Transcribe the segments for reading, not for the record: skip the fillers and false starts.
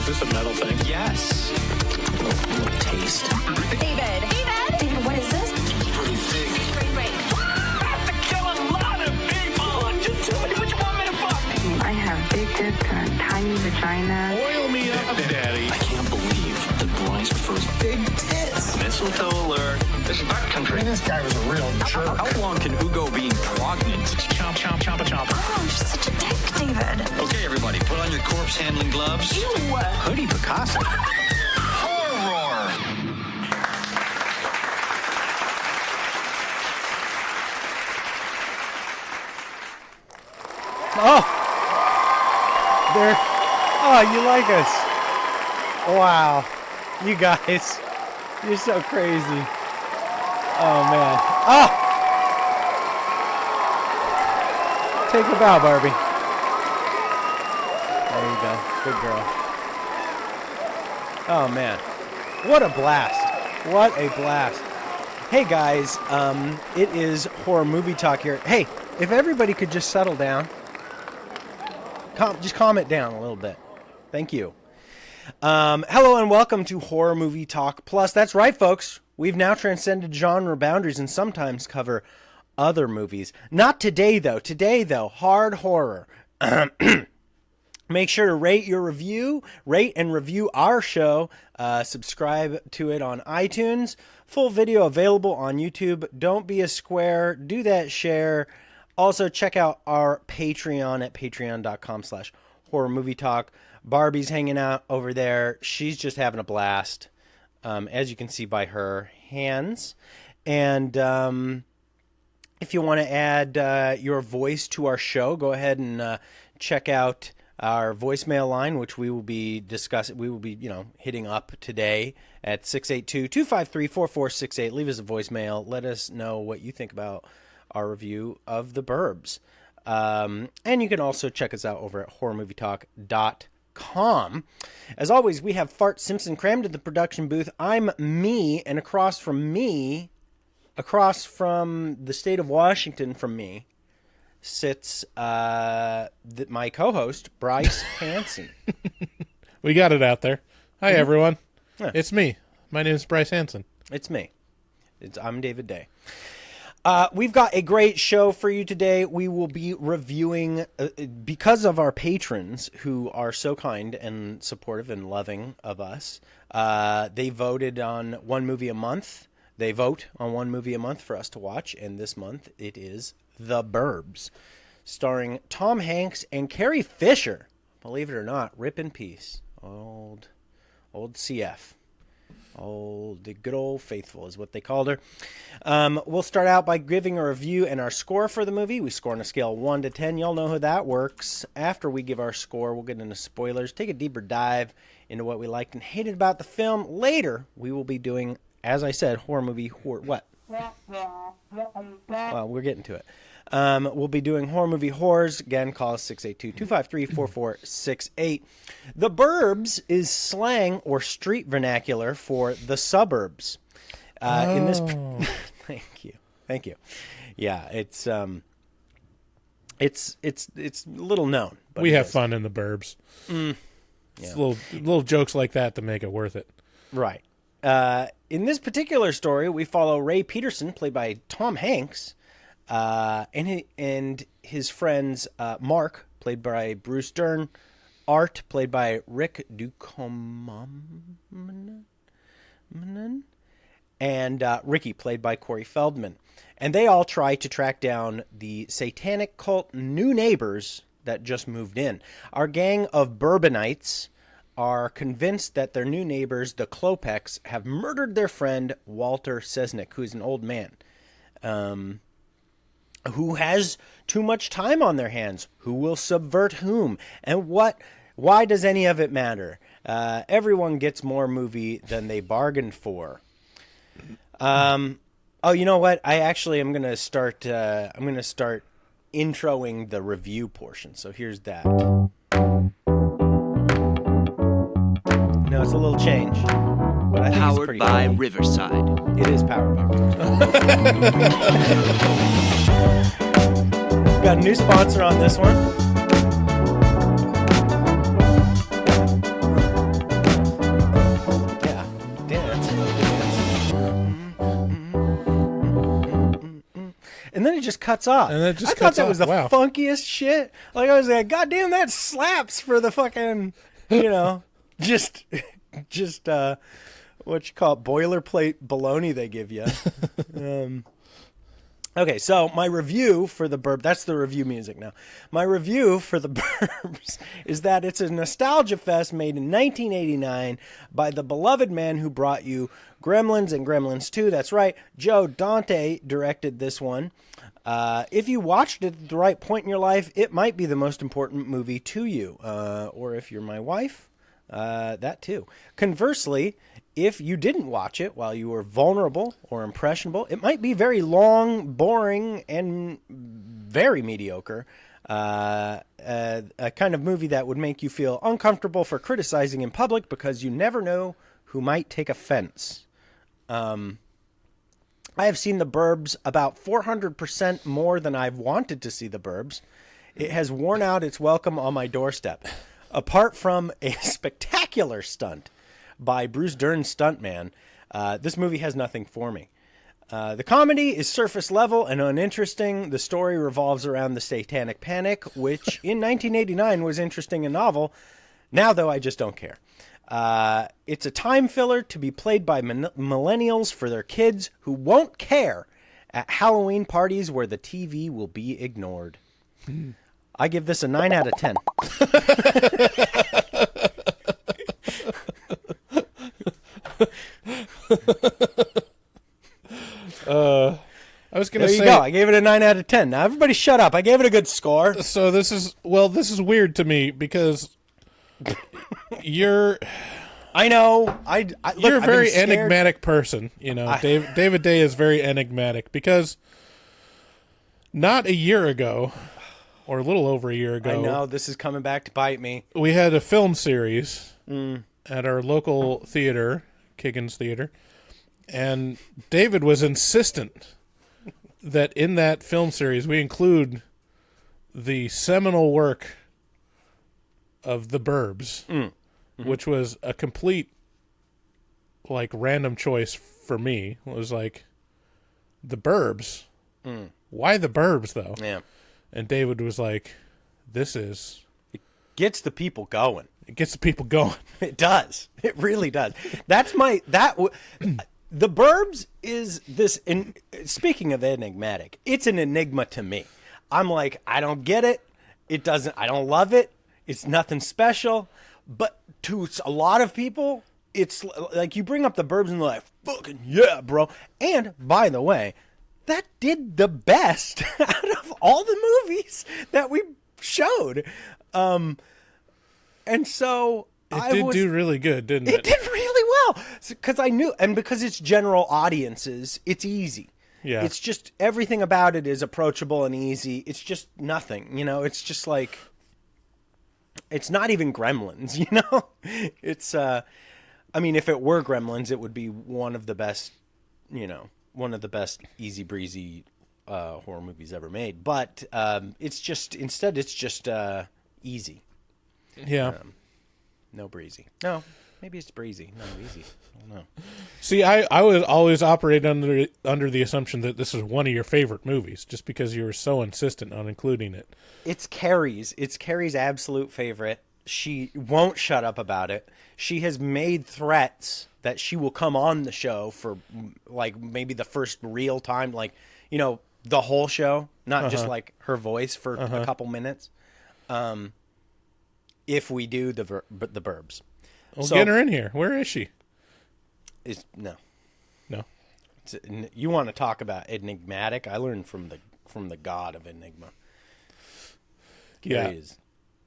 Is this a metal thing? Yes. Little taste. David, what is this? Pretty thick. Great. I have to kill a lot of people. Just tell me what you want me to fuck. I have big tits and a tiny vagina. Oil me up, Daddy. I can't believe that Bryce prefers big tits. Mistletoe alert. This is backcountry. This guy was a real jerk. How long can Ugo be pregnant? Chomp, chomp, chomp, chomp. Oh, I'm just such a dick, David. Okay, everybody, put on your corpse handling gloves. Ew. Hoodie Picasso. Horror. Oh, there. Oh, you like us. Wow. You guys, you're so crazy. Oh, man. Oh! Take a bow, Barbie. There you go. Good girl. Oh, man. What a blast. What a blast. Hey, guys. It is Horror Movie Talk here. Hey, if everybody could just settle down. Just calm it down a little bit. Thank you. Hello and welcome to Horror Movie Talk Plus. That's right, folks. We've now transcended genre boundaries and sometimes cover other movies. Not today, though. Today, though, hard horror. Make sure to rate and review our show. Subscribe to it on iTunes. Full video available on YouTube. Don't be a square. Do that share. Also, check out our Patreon at patreon.com/horrormovietalk. Barbie's hanging out over there. She's just having a blast, as you can see by her hands. And if you want to add your voice to our show, go ahead and check out our voicemail line, which we will be discussing. We will be, hitting up today at 682-253-4468. Leave us a voicemail. Let us know what you think about our review of The Burbs. And you can also check us out over at horrormovietalk.com. As always, we have Fart Simpson crammed in the production booth. I'm me, and across from the state of Washington from me, sits my co-host, Bryce Hanson. We got it out there. Hi, everyone. Yeah. It's me. My name is Bryce Hanson. It's me. I'm David Day. We've got a great show for you today. We will be reviewing, because of our patrons who are so kind and supportive and loving of us, they voted on one movie a month. They vote on one movie a month for us to watch, and this month it is The Burbs, starring Tom Hanks and Carrie Fisher. Believe it or not, rip in peace. Old CF. The good old faithful is what they called her. We'll start out by giving a review and our score for the movie. We score on a scale of 1 to 10. Y'all know how that works. After we give our score, we'll get into spoilers, take a deeper dive into what we liked and hated about the film. Later, we will be doing, as I said, what? Well, we're getting to it. We'll be doing horror movie horrors. Again, call us 682-253-4468. The Burbs is slang or street vernacular for the suburbs. In this, thank you. Yeah, it's little known. But we have fun in the Burbs. Yeah. It's little jokes like that to make it worth it. Right. In this particular story, we follow Ray Peterson, played by Tom Hanks, and his friends Mark, played by Bruce Dern, Art, played by Rick Ducommun, and Ricky, played by Corey Feldman. And they all try to track down the satanic cult new neighbors that just moved in. Our gang of Burbanites are convinced that their new neighbors, the Klopeks, have murdered their friend Walter Sesnick, who's an old man, who has too much time on their hands, who will subvert whom, and why does any of it matter? Everyone gets more movie than they bargained for. Oh, you know what? I'm going to start introing the review portion. So here's that. No, it's a little change, but I think Powered it's pretty by cool. Riverside. It is powered by Riverside. Got a new sponsor on this one. just cuts off. And it just I thought cuts that off. was the Wow. funkiest shit. Like, I was like, God damn, that slaps for the fucking, just what you call it, boilerplate baloney they give you. Okay, so my review for the Burbs, that's the review music now. My review for the Burbs is that it's a nostalgia fest made in 1989 by the beloved man who brought you Gremlins and Gremlins 2. That's right, Joe Dante directed this one. If you watched it at the right point in your life, it might be the most important movie to you. Or if you're my wife, that too. Conversely, if you didn't watch it while you were vulnerable or impressionable, it might be very long, boring, and very mediocre. A kind of movie that would make you feel uncomfortable for criticizing in public because you never know who might take offense. I have seen the Burbs about 400% more than I've wanted to see the Burbs. It has worn out its welcome on my doorstep. Apart from a spectacular stunt by Bruce Dern's stuntman, this movie has nothing for me. The comedy is surface level and uninteresting. The story revolves around the Satanic Panic, which in 1989 was interesting and novel. Now, though, I just don't care. It's a time filler to be played by millennials for their kids who won't care at Halloween parties where the TV will be ignored. I give this a 9 out of 10. I was going to There say. you go. I gave it a 9 out of 10. Now, everybody shut up. I gave it a good score. So this is weird to me because you're I know. Look, you're a I've very been scared. enigmatic person. David Day is very enigmatic because not a year ago, or a little over a year ago, I know. This is coming back to bite me. we had a film series at our local theater, Kiggins Theater, and David was insistent that in that film series we include the seminal work of the Burbs, which was a complete, random choice for me. It was like, the Burbs? Why the Burbs, though? Yeah. And David was like, Gets the people going. it gets the people going. It does. It really does. The Burbs is this. Speaking of enigmatic, it's an enigma to me. I'm like, I don't get it. I don't love it. It's nothing special. But to a lot of people, it's like you bring up the Burbs and they're like, fucking yeah, bro. And by the way, that did the best out of all the movies that we showed. And so It did do really good, didn't it it? did really well because I knew, and because it's general audiences, it's easy. Yeah. It's just everything about it is approachable and easy. It's just nothing, It's just like, it's not even Gremlins, It's, I mean, if it were Gremlins, it would be one of the best, one of the best easy breezy horror movies ever made. But it's just easy. Yeah. No breezy. No, maybe it's breezy. No, easy. I don't know. See, I would always operate under the assumption that this is one of your favorite movies, just because you were so insistent on including it. It's Carrie's. It's Carrie's absolute favorite. She won't shut up about it. She has made threats that she will come on the show for maybe the first real time, the whole show, not just her voice for a couple minutes. If we do the Burbs. Well, get her in here. Where is she? No. You want to talk about enigmatic? I learned from the god of enigma. Yeah. He is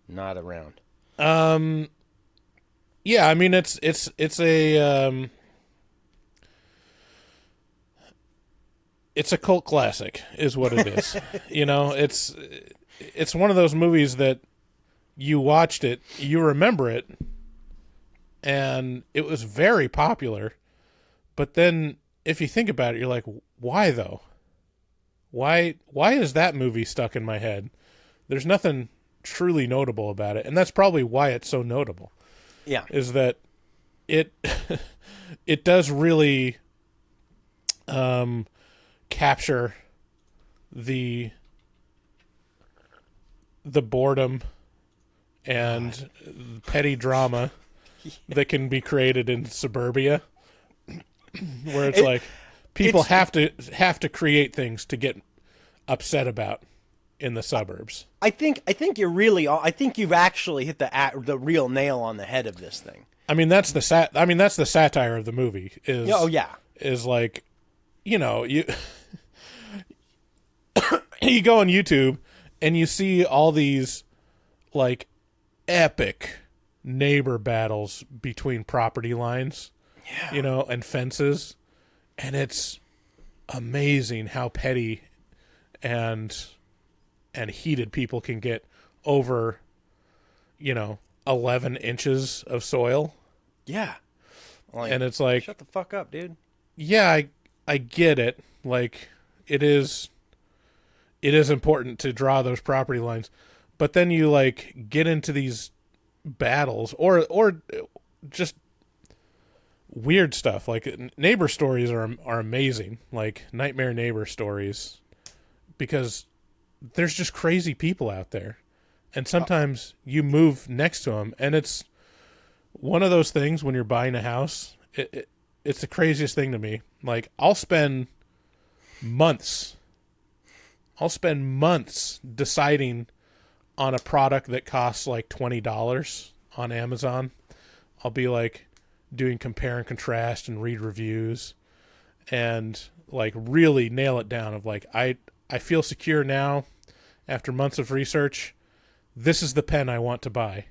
not around. Yeah, I mean it's a it's a cult classic, is what it is. It's one of those movies that you watched it, you remember it, and it was very popular. But then, if you think about it, you're like, why though? Why is that movie stuck in my head? There's nothing truly notable about it, and that's probably why it's so notable. Yeah, is that it it does really capture the boredom and petty drama that can be created in suburbia, where it's like people have to create things to get upset about in the suburbs. I think I think you've actually hit the real nail on the head of this thing. I mean, that's the satire of the movie. Is like, you know, you you go on YouTube and you see all these like epic neighbor battles between property lines, you know, and fences, and it's amazing how petty and heated people can get over, you know, 11 inches of soil. Yeah. Like, and it's like, shut the fuck up, dude. Yeah, I get it. Like, it is important to draw those property lines, but then you like get into these battles or just weird stuff. Like, neighbor stories are amazing, like nightmare neighbor stories, because there's just crazy people out there, and sometimes you move next to them, and it's one of those things when you're buying a house. It's the craziest thing to me. Like, I'll spend months deciding on a product that costs like $20 on Amazon. I'll be like doing compare and contrast and read reviews and like really nail it down of like, I feel secure now after months of research. This is the pen I want to buy.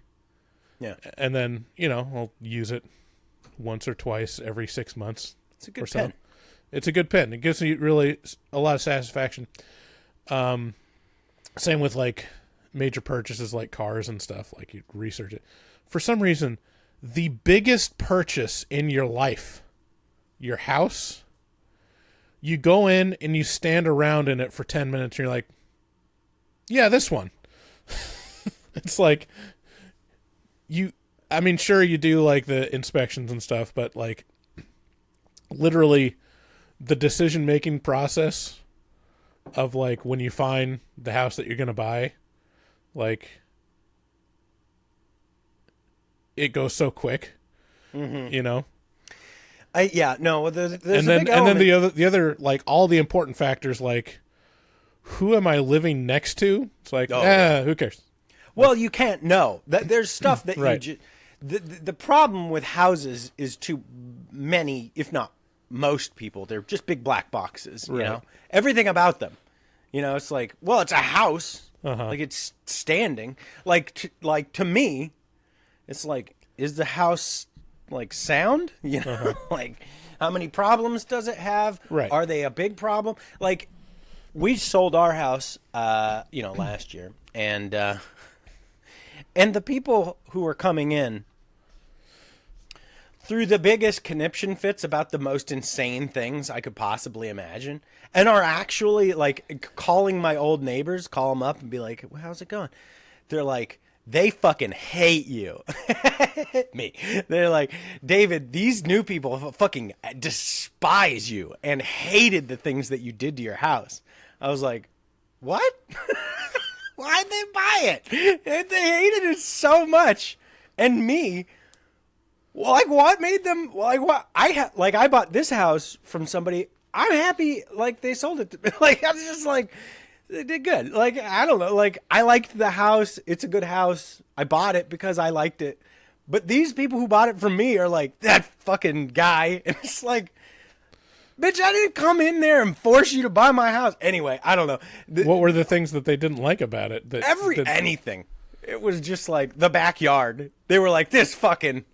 Yeah. And then, you know, I'll use it once or twice every 6 months. It's a good pen. It's a good pen. It gives me really a lot of satisfaction. Same with like major purchases like cars and stuff. Like, you research it. For some reason, the biggest purchase in your life, your house, you go in and you stand around in it for 10 minutes and you're like, yeah, this one. It's like, I mean, sure, you do like the inspections and stuff, but like literally the decision-making process of like when you find the house that you're going to buy, like it goes so quick, you know? There's and a then big element. the other like all the important factors, like who am I living next to? It's like, who cares? Well, you can't know. There's stuff that Right. the problem with houses is too many, if not most people, they're just big black boxes. You Right. know, everything about them. You know, it's like, well, it's a house. Uh-huh. Like, it's standing. Like to me, it's like, is the house like sound? You know, like how many problems does it have? Right. Are they a big problem? Like, we sold our house, last year, and the people who were coming in through the biggest conniption fits about the most insane things I could possibly imagine, and are actually like calling my old neighbors, call them up and be like, well, how's it going? They're like, they fucking hate you. Me. They're like, David, these new people fucking despise you and hated the things that you did to your house. I was like, what? Why'd they buy it? They hated it so much. And me, like, what made them, like, what? I bought this house from somebody. I'm happy, like, they sold it to me. Like, I was just like, they did good. Like, I don't know. Like, I liked the house. It's a good house. I bought it because I liked it. But these people who bought it from me are like, that fucking guy. And it's like, bitch, I didn't come in there and force you to buy my house. Anyway, I don't know. What were the things that they didn't like about it? Anything. It was just like the backyard. They were like, this fucking,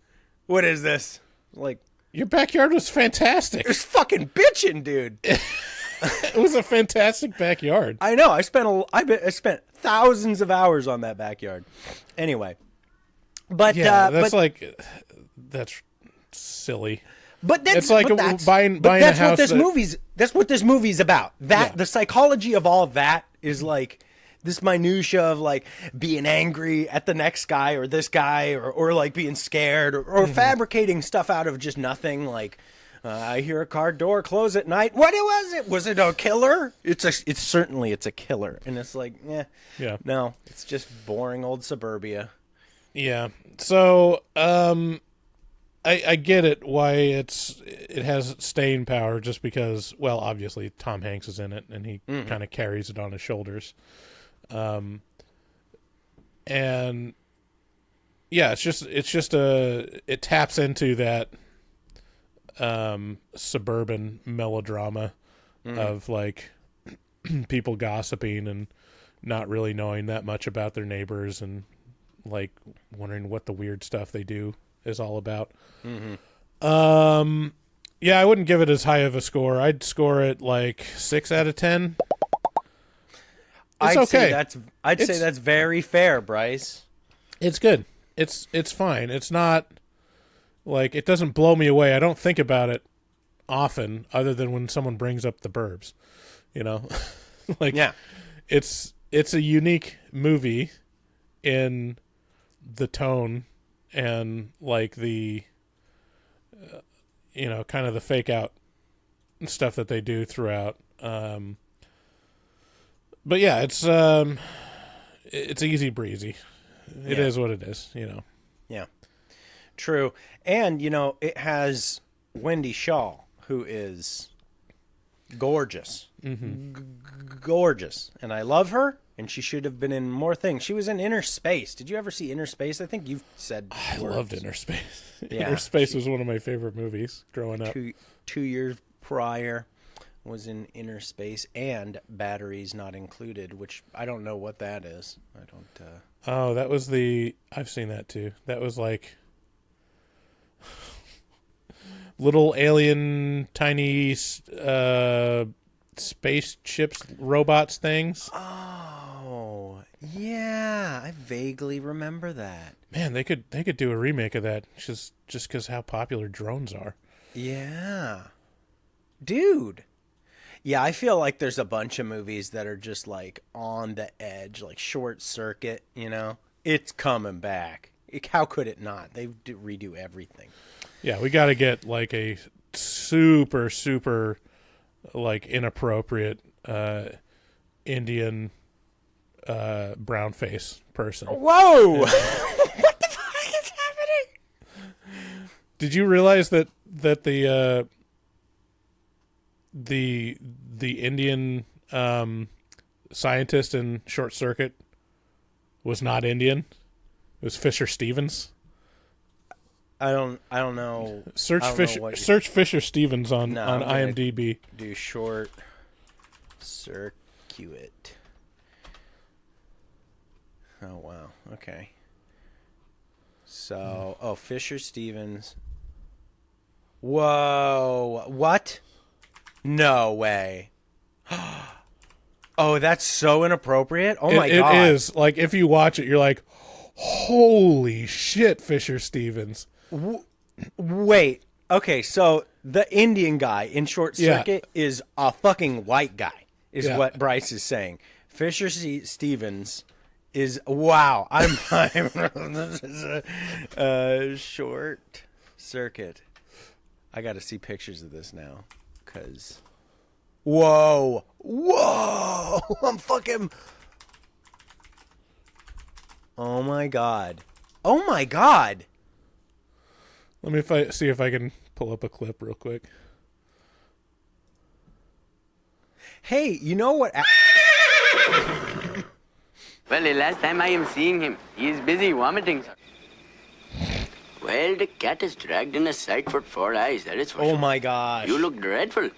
what is this? Like, your backyard was fantastic. it was fucking bitching, dude. It was a fantastic backyard. I know. I spent thousands of hours on that backyard. Anyway, but Yeah, that's silly. But that's It's like buying a house. That's what this movie's about. Yeah. The psychology of all of that is like this minutia of like being angry at the next guy or this guy or like being scared or fabricating stuff out of just nothing. Like, I hear a car door close at night. What was it? Was it a killer? It's a killer. And it's like, Yeah. no, it's just boring old suburbia. Yeah. So, I get it why it has staying power just because, well, obviously Tom Hanks is in it and he kind of carries it on his shoulders. And yeah, it taps into that suburban melodrama of like people gossiping and not really knowing that much about their neighbors and like wondering what the weird stuff they do is all about. Yeah, I wouldn't give it as high of a score. I'd score it like 6 out of 10. It's okay. I'd say that's very fair, Bryce. It's good. It's fine. It's not like it doesn't blow me away. I don't think about it often, other than when someone brings up the Burbs. You know, like it's a unique movie in the tone and like the kind of the fake out stuff that they do throughout. But yeah, it's easy breezy. It is what it is, Yeah, true. And it has Wendy Shaw, who is gorgeous, gorgeous, and I love her. And she should have been in more things. She was in Inner Space. Did you ever see Inner Space? I think you've said I loved Inner Space. Yeah, Inner Space was one of my favorite movies growing up. 2 years prior was in Inner Space and Batteries Not Included, which I don't know what that is. I don't. Oh, that was I've seen that too. That was like little alien, tiny spaceships, robots things. Oh, yeah, I vaguely remember that. Man, they could do a remake of that just because how popular drones are. Yeah, dude. Yeah, I feel like there's a bunch of movies that are just like on the edge, like Short Circuit. It's coming back. How could it not? They redo everything. Yeah, we got to get like a super, super, like inappropriate Indian brown face person. Whoa! What the fuck is happening? Did you realize that the Indian scientist in Short Circuit was not Indian? It was Fisher Stevens. I don't know. Search Fisher Stevens on IMDb. Do Short Circuit. Oh wow. Okay. So, Fisher Stevens. Whoa! What? No way. Oh, that's so inappropriate. Oh my god. It is. Like if you watch it, you're like, holy shit, Fisher Stevens. Wait. Okay, so the Indian guy in Short Circuit is a fucking white guy, is what Bryce is saying. Fisher Stevens is wow. This is a Short Circuit. I got to see pictures of this now, cause whoa, I'm fucking. Oh my god. Let me see if I can pull up a clip real quick. Hey, you know what? Well, the last time I am seeing him, he is busy vomiting. Well, the cat is dragged in a sack for 4 eyes, that is for sure. Oh my gosh. You look dreadful.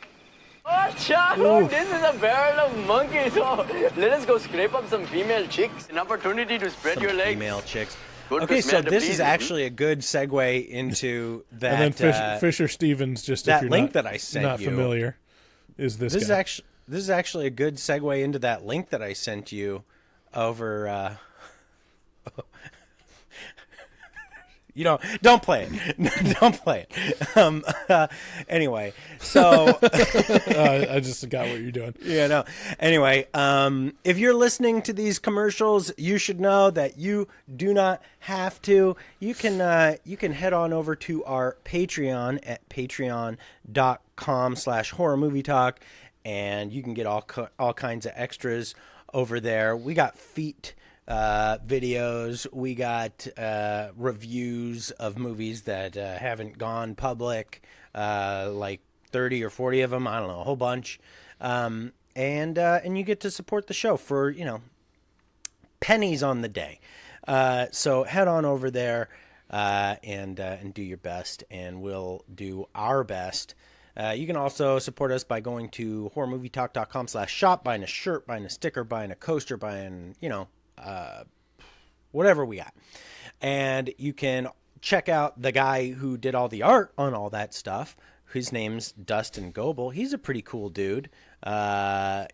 Oh, Chaco, this is a barrel of monkeys. Oh, let us go scrape up some female chicks. An opportunity to spread your legs. Female chicks. Good Okay, to smell so the this bees, is actually a good segue into that. And then Fisher Stevens, just that if you're link that I sent not you. familiar, is this This guy. is actually a good segue into that link that I sent you over. don't play it. Don't play it. Anyway, so I just got what you're doing. Anyway, if you're listening to these commercials, you should know that you do not have to. You can head on over to our Patreon at patreon.com/horrormovietalk, and you can get all kinds of extras over there. We got feet videos, we got reviews of movies that haven't gone public, like 30 or 40 of them, I don't know, a whole bunch, and you get to support the show for pennies on the day. So head on over there and do your best, and we'll do our best. You can also support us by going to horrormovietalk.com/shop, buying a shirt, buying a sticker, buying a coaster, buying whatever we got. And you can check out the guy who did all the art on all that stuff. His name's Dustin Goebel. He's a pretty cool dude.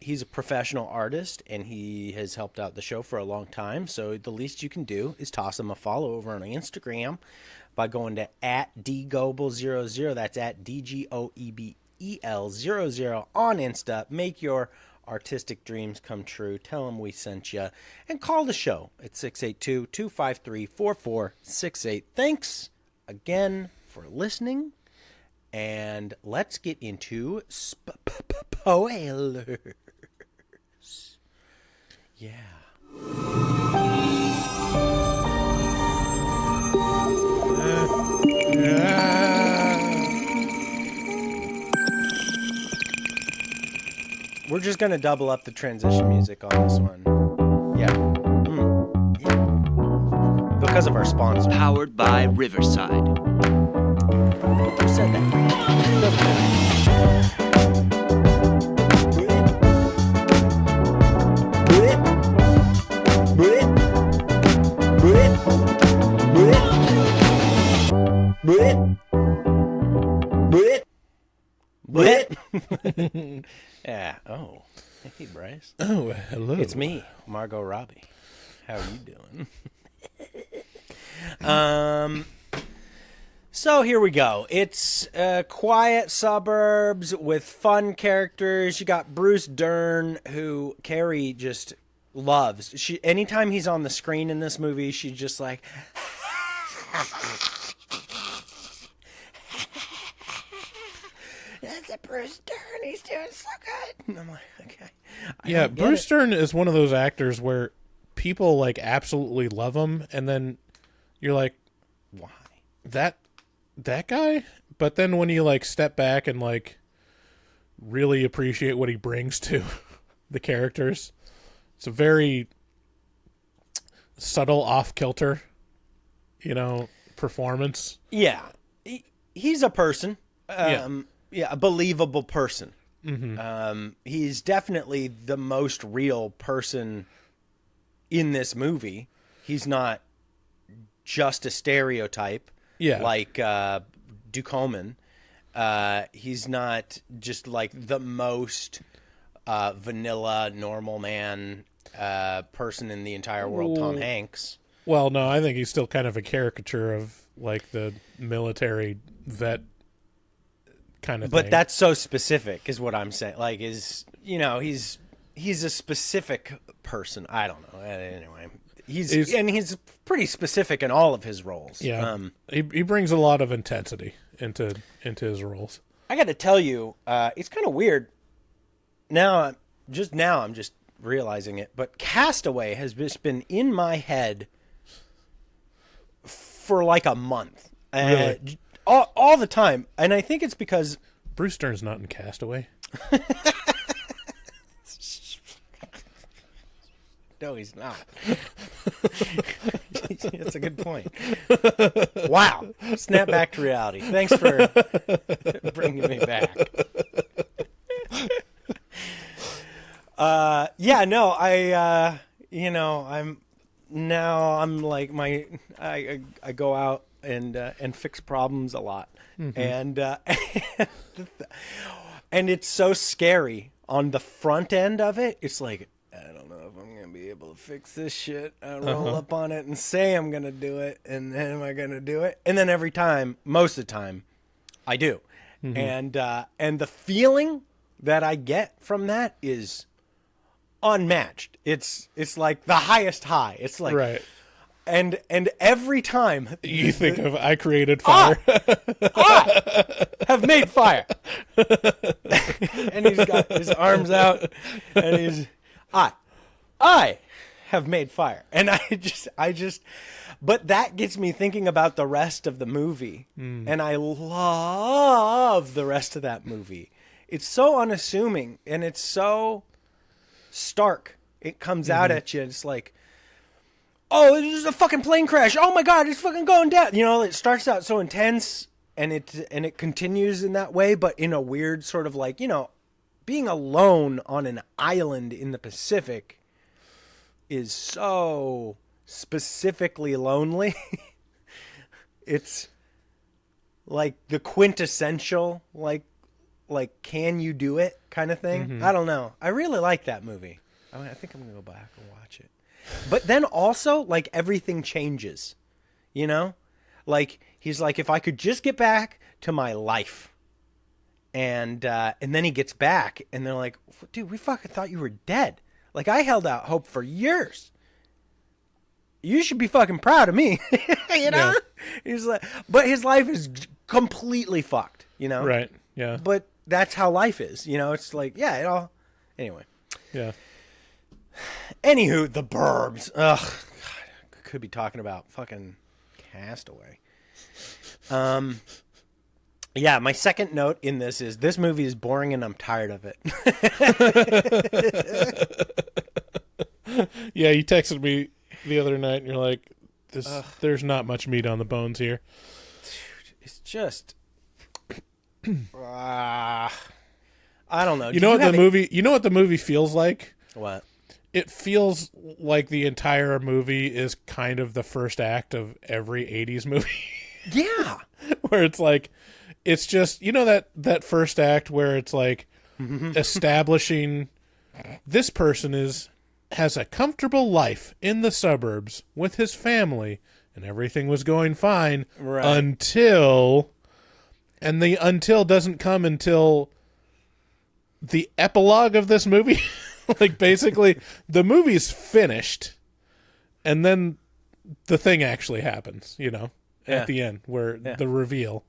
He's a professional artist, and he has helped out the show for a long time. So the least you can do is toss him a follow over on Instagram by going to @dgoebel00. That's @DGOEBEL00 on Insta. Make your artistic dreams come true. Tell them we sent you, and call the show at 682-253-4468. Thanks again for listening, and let's get into spoilers. Yeah. We're just going to double up the transition music on this one. Yeah. Yeah. Because of our sponsor. Powered by Riverside. Who said that? Doesn't matter. Yeah. Oh. Hey, Bryce. Oh, hello. It's me, Margot Robbie. How are you doing? So here we go. It's quiet suburbs with fun characters. You got Bruce Dern, who Carrie just loves. Anytime he's on the screen in this movie, she's just like... That's a Bruce Dern. He's doing so good. And I'm like, okay. Yeah, Bruce Dern is one of those actors where people like absolutely love him, and then you're like, why? That guy? But then when you like step back and like really appreciate what he brings to the characters, it's a very subtle, off-kilter, performance. Yeah. He's a person. Yeah, a believable person. Mm-hmm. He's definitely the most real person in this movie. He's not just a stereotype, like Ducoman. He's not just like the most vanilla, normal man person in the entire world, Tom Hanks. Well, no, I think he's still kind of a caricature of like the military vet kind of thing. But that's so specific is what I'm saying. Like, he's a specific person. I don't know. Anyway, he's pretty specific in all of his roles. Yeah. He brings a lot of intensity into his roles. I got to tell you, it's kind of weird. I'm just realizing it, but Castaway has just been in my head for like a month. Really? All the time. And I think it's because Bruce Dern's not in Castaway. No, he's not. That's a good point. Wow. Snap back to reality. Thanks for bringing me back. I'm like I go out and fix problems a lot. Mm-hmm. And it's so scary on the front end of it. It's like, I don't know if I'm going to be able to fix this shit. I roll up on it and say I'm going to do it, and then am I going to do it? And then every time, most of the time, I do. And the feeling that I get from that is unmatched. It's like the highest high. It's like Right. And every time You think of I created fire. I have made fire. And he's got his arms out and he's I have made fire. And I just but that gets me thinking about the rest of the movie. And I love the rest of that movie. It's so unassuming and it's so stark. It comes out at you. It's like, oh, this is a fucking plane crash. Oh my God, it's fucking going down. You know, it starts out so intense and it continues in that way, but in a weird sort of like, you know, being alone on an island in the Pacific is so specifically lonely. It's like the quintessential, like, can you do it kind of thing. I don't know. I really like that movie. I mean, I think I'm going to go back and watch it. But then also, like, everything changes, you know? Like, he's like, if I could just get back to my life. And then he gets back, and they're like, dude, we fucking thought you were dead. Like, I held out hope for years. You should be fucking proud of me, you know? Yeah. He's like, but his life is completely fucked, you know? Right, yeah. But that's how life is, you know? It's like, yeah, it all... Anyway. Yeah. Anywho, the Burbs. Ugh. God, could be talking about fucking Castaway. Yeah, my second note in this is this movie is boring and I'm tired of it. Yeah, you texted me the other night and you're like, there's not much meat on the bones here. Dude, it's just... I don't know. You know what the movie feels like? What? It feels like the entire movie is kind of the first act of every 80s movie. Yeah. Where it's like, it's just, you know, that first act where it's like establishing this person has a comfortable life in the suburbs with his family and everything was going fine until, and the until doesn't come until the epilogue of this movie. Like, basically, the movie's finished, and then the thing actually happens, you know, at the end, where the reveal.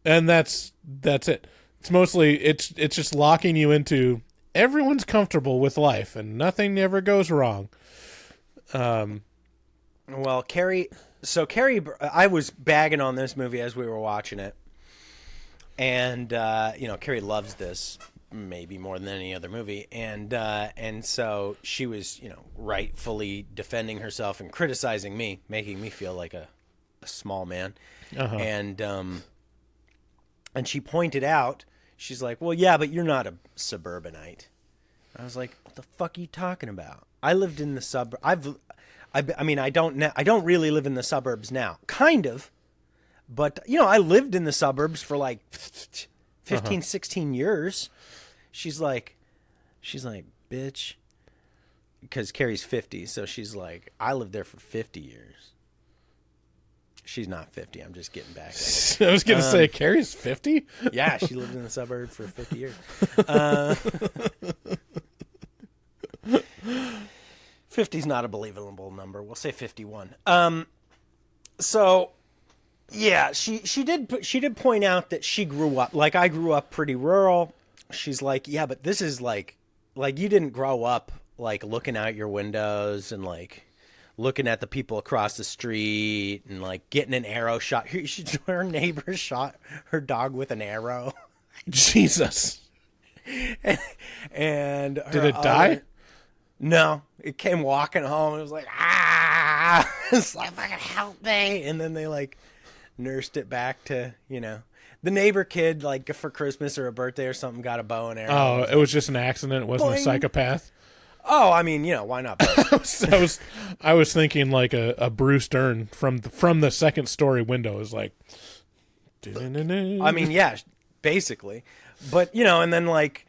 And that's it. It's mostly, it's just locking you into, everyone's comfortable with life, and nothing ever goes wrong. Well, Carrie, I was bagging on this movie as we were watching it, and, you know, Carrie loves this maybe more than any other movie, and so she was, you know, rightfully defending herself and criticizing me, making me feel like a small man. And she pointed out, she's like, well, yeah, but you're not a suburbanite. I was like, what the fuck are you talking about? I lived in the suburb. I mean, I don't really live in the suburbs now, kind of, but you know, I lived in the suburbs for like 15, 16 years. She's like, bitch, because Carrie's 50, so she's like, I lived there for 50 years. She's not 50. I'm just getting back at her. I was going to say, Carrie's 50? Yeah, she lived in the suburb for 50 years. 50's not a believable number. We'll say 51. So, yeah, she did point out that she grew up, like I grew up pretty rural. She's like, yeah, but this is like you didn't grow up like looking out your windows and like looking at the people across the street and like getting an arrow shot. Her neighbor shot her dog with an arrow. Jesus. And did it die? No, it came walking home. And it was like, ah, it's like, fucking help me. And then they like nursed it back to, you know, the neighbor kid, like for Christmas or a birthday or something, got a bow and arrow. Oh, it was just an accident. It wasn't Boing. A psychopath. Oh, I mean, you know, why not? I was thinking like a Bruce Dern from the second story window is like. I mean, yeah, basically, but you know, and then like,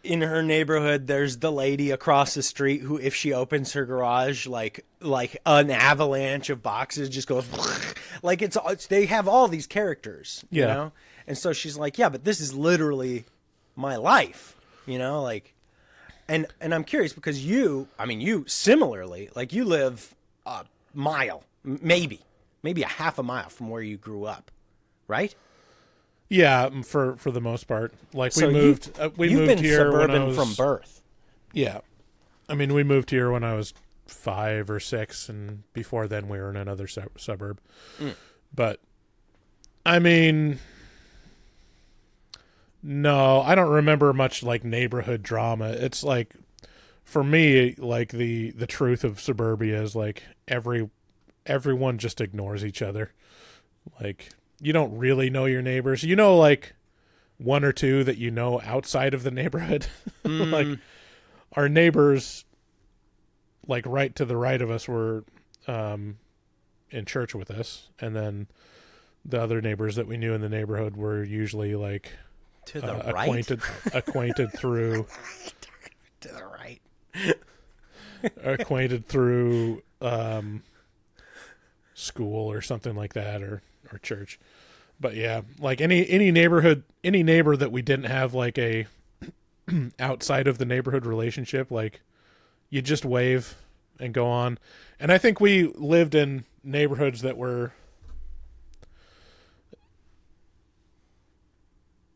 in her neighborhood, there's the lady across the street who, if she opens her garage, like an avalanche of boxes just goes, like it's they have all these characters, you Yeah. know? And so she's like, yeah, but this is literally my life, you know, like, and I'm curious because you similarly, like you live a mile, maybe a half a mile from where you grew up, right? Yeah, for the most part. Like So we moved you've been here when I suburban was from birth. Yeah. I mean, we moved here when I was 5 or 6, and before then we were in another suburb. But I mean, no, I don't remember much like neighborhood drama. It's like, for me, like the truth of suburbia is like everyone just ignores each other. Like, you don't really know your neighbors. You know, like one or two that you know outside of the neighborhood. Like our neighbors, like right to the right of us, were in church with us, and then the other neighbors that we knew in the neighborhood were usually like To the right? acquainted through To the right. acquainted through school or something like that, or church. But yeah, like any neighbor that we didn't have like a outside of the neighborhood relationship, like you just wave and go on. And I think we lived in neighborhoods that were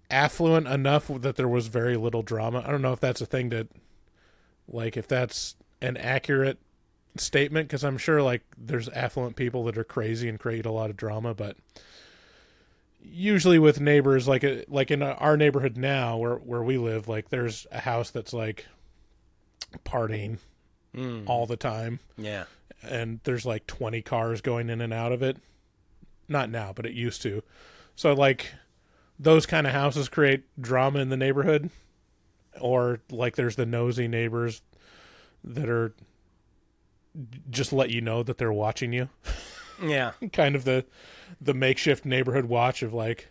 affluent enough that there was very little drama. I don't know if that's a thing that, like, if that's an accurate statement, because I'm sure like there's affluent people that are crazy and create a lot of drama, but usually with neighbors, like in our neighborhood now where we live, like there's a house that's like partying all the time. Yeah. And there's like 20 cars going in and out of it. Not now, but it used to. So like those kind of houses create drama in the neighborhood. Or like there's the nosy neighbors that are just let you know that they're watching you. Yeah. Kind of the makeshift neighborhood watch of like,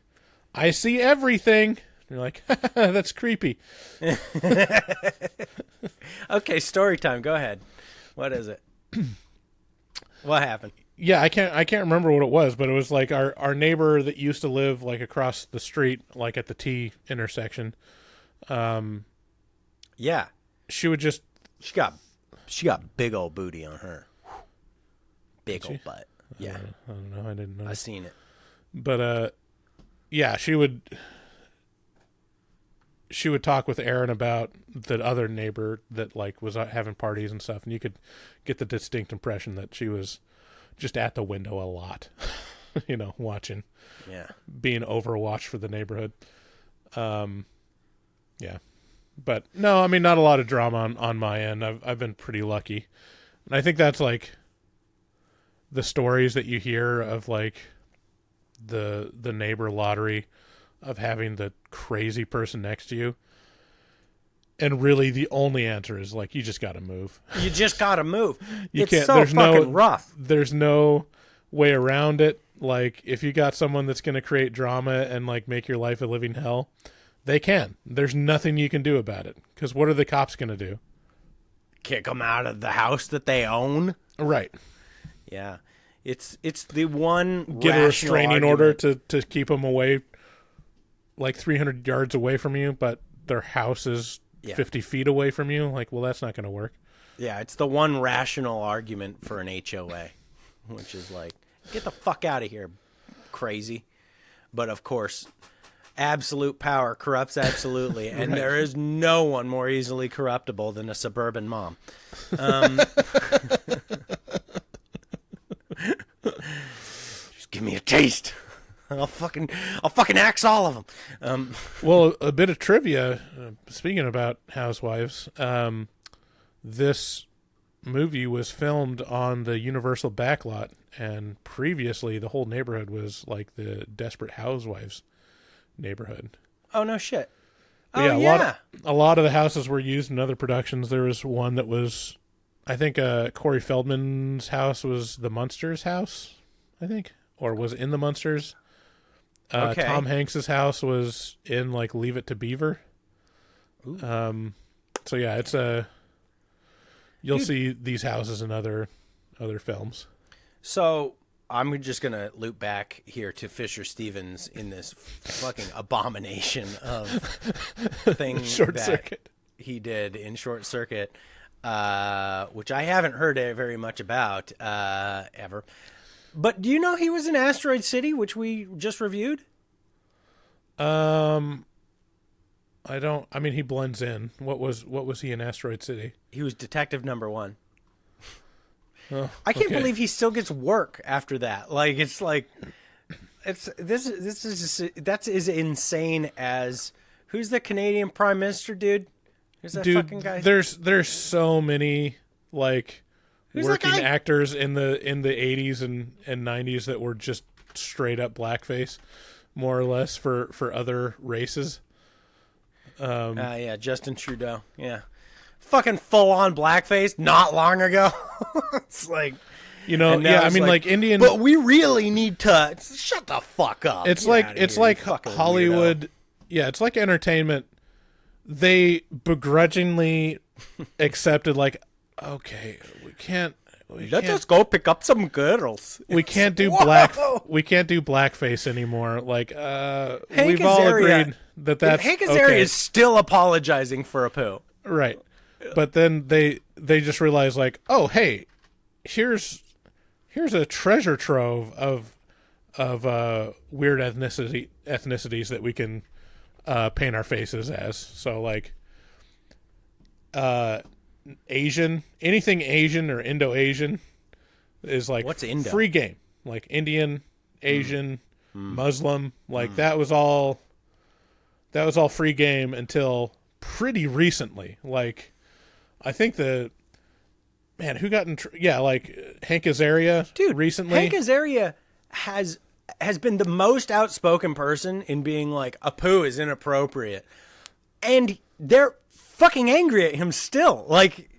I see everything. And you're like, that's creepy. Okay, story time. Go ahead. What is it? What happened? Yeah, I can't remember what it was, but it was like our neighbor that used to live like across the street, like at the T intersection. Yeah. She would just She got big old booty on her. Big old butt. Yeah. I don't know, I didn't know. I seen it. But yeah, she would talk with Aaron about the other neighbor that like was having parties and stuff, and you could get the distinct impression that she was just at the window a lot, you know, watching, Yeah. being overwatched for the neighborhood. Yeah, but no, I mean, not a lot of drama on my end. I've been pretty lucky, and I think that's like the stories that you hear of like the neighbor lottery of having the crazy person next to you. And really the only answer is like, you just got to move. You just got to move. You It's can't, so fucking rough. There's no way around it. Like if you got someone that's going to create drama and like make your life a living hell, they can. There's nothing you can do about it. Because what are the cops going to do? Kick them out of the house that they own. Right. Yeah. It's the one Get a rational restraining argument. order to keep them away, like 300 yards away from you, but their house is 50 feet away from you. Like, well, that's not going to work. Yeah, it's the one rational argument for an HOA, which is like, get the fuck out of here, crazy. But of course, absolute power corrupts absolutely, and Right. there is no one more easily corruptible than a suburban mom. Just give me a taste. I'll fucking axe all of them. Well, a bit of trivia, speaking about housewives, this movie was filmed on the Universal backlot, and previously the whole neighborhood was like the Desperate Housewives neighborhood. Oh no shit. But Oh yeah, yeah. a lot of the houses were used in other productions. There was one that was, I think, Corey Feldman's house was the Munsters house, I think, or was in the Munsters. Okay. Tom Hanks's house was in like Leave It to Beaver. So yeah, it's you'll see these houses in other films. So I'm just gonna loop back here to Fisher Stevens in this fucking abomination of thing Short that Circuit. he did in Short Circuit, which I haven't heard very much about ever. But do you know he was in Asteroid City, which we just reviewed? I don't. I mean, he blends in. What was he in Asteroid City? He was Detective Number One. Oh, I can't okay. believe he still gets work after that. Like it's this is that's as insane as who's the Canadian Prime Minister, dude? Who's that Dude, fucking guy? there's so many like Who's that working guy? actors in the 80s and 90s that were just straight up blackface, more or less for other races. Yeah, Justin Trudeau. Yeah. Fucking full on blackface not long ago. It's like, You know, and now yeah, I it's mean like Indian. But we really need to shut the fuck up. It's Get like outta here, you like fucking Hollywood. weirdo. Yeah, it's like entertainment. They begrudgingly accepted like, okay, we can't Let us go pick up some girls. we can't do Whoa! we can't do blackface anymore. Like Hank we've all Azaria- agreed that's Hank Azaria okay. is still apologizing for a poo. Right. But then they just realize like, oh hey, here's a treasure trove of weird ethnicities that we can paint our faces as. So like Asian, anything Asian or Indo-Asian is like What's Indo? free game. Like Indian, Asian, Muslim, like that was all free game until pretty recently. Like I think who got in like Hank Azaria, Dude, recently. Hank Azaria has been the most outspoken person in being like a poo is inappropriate, and they're fucking angry at him still. Like,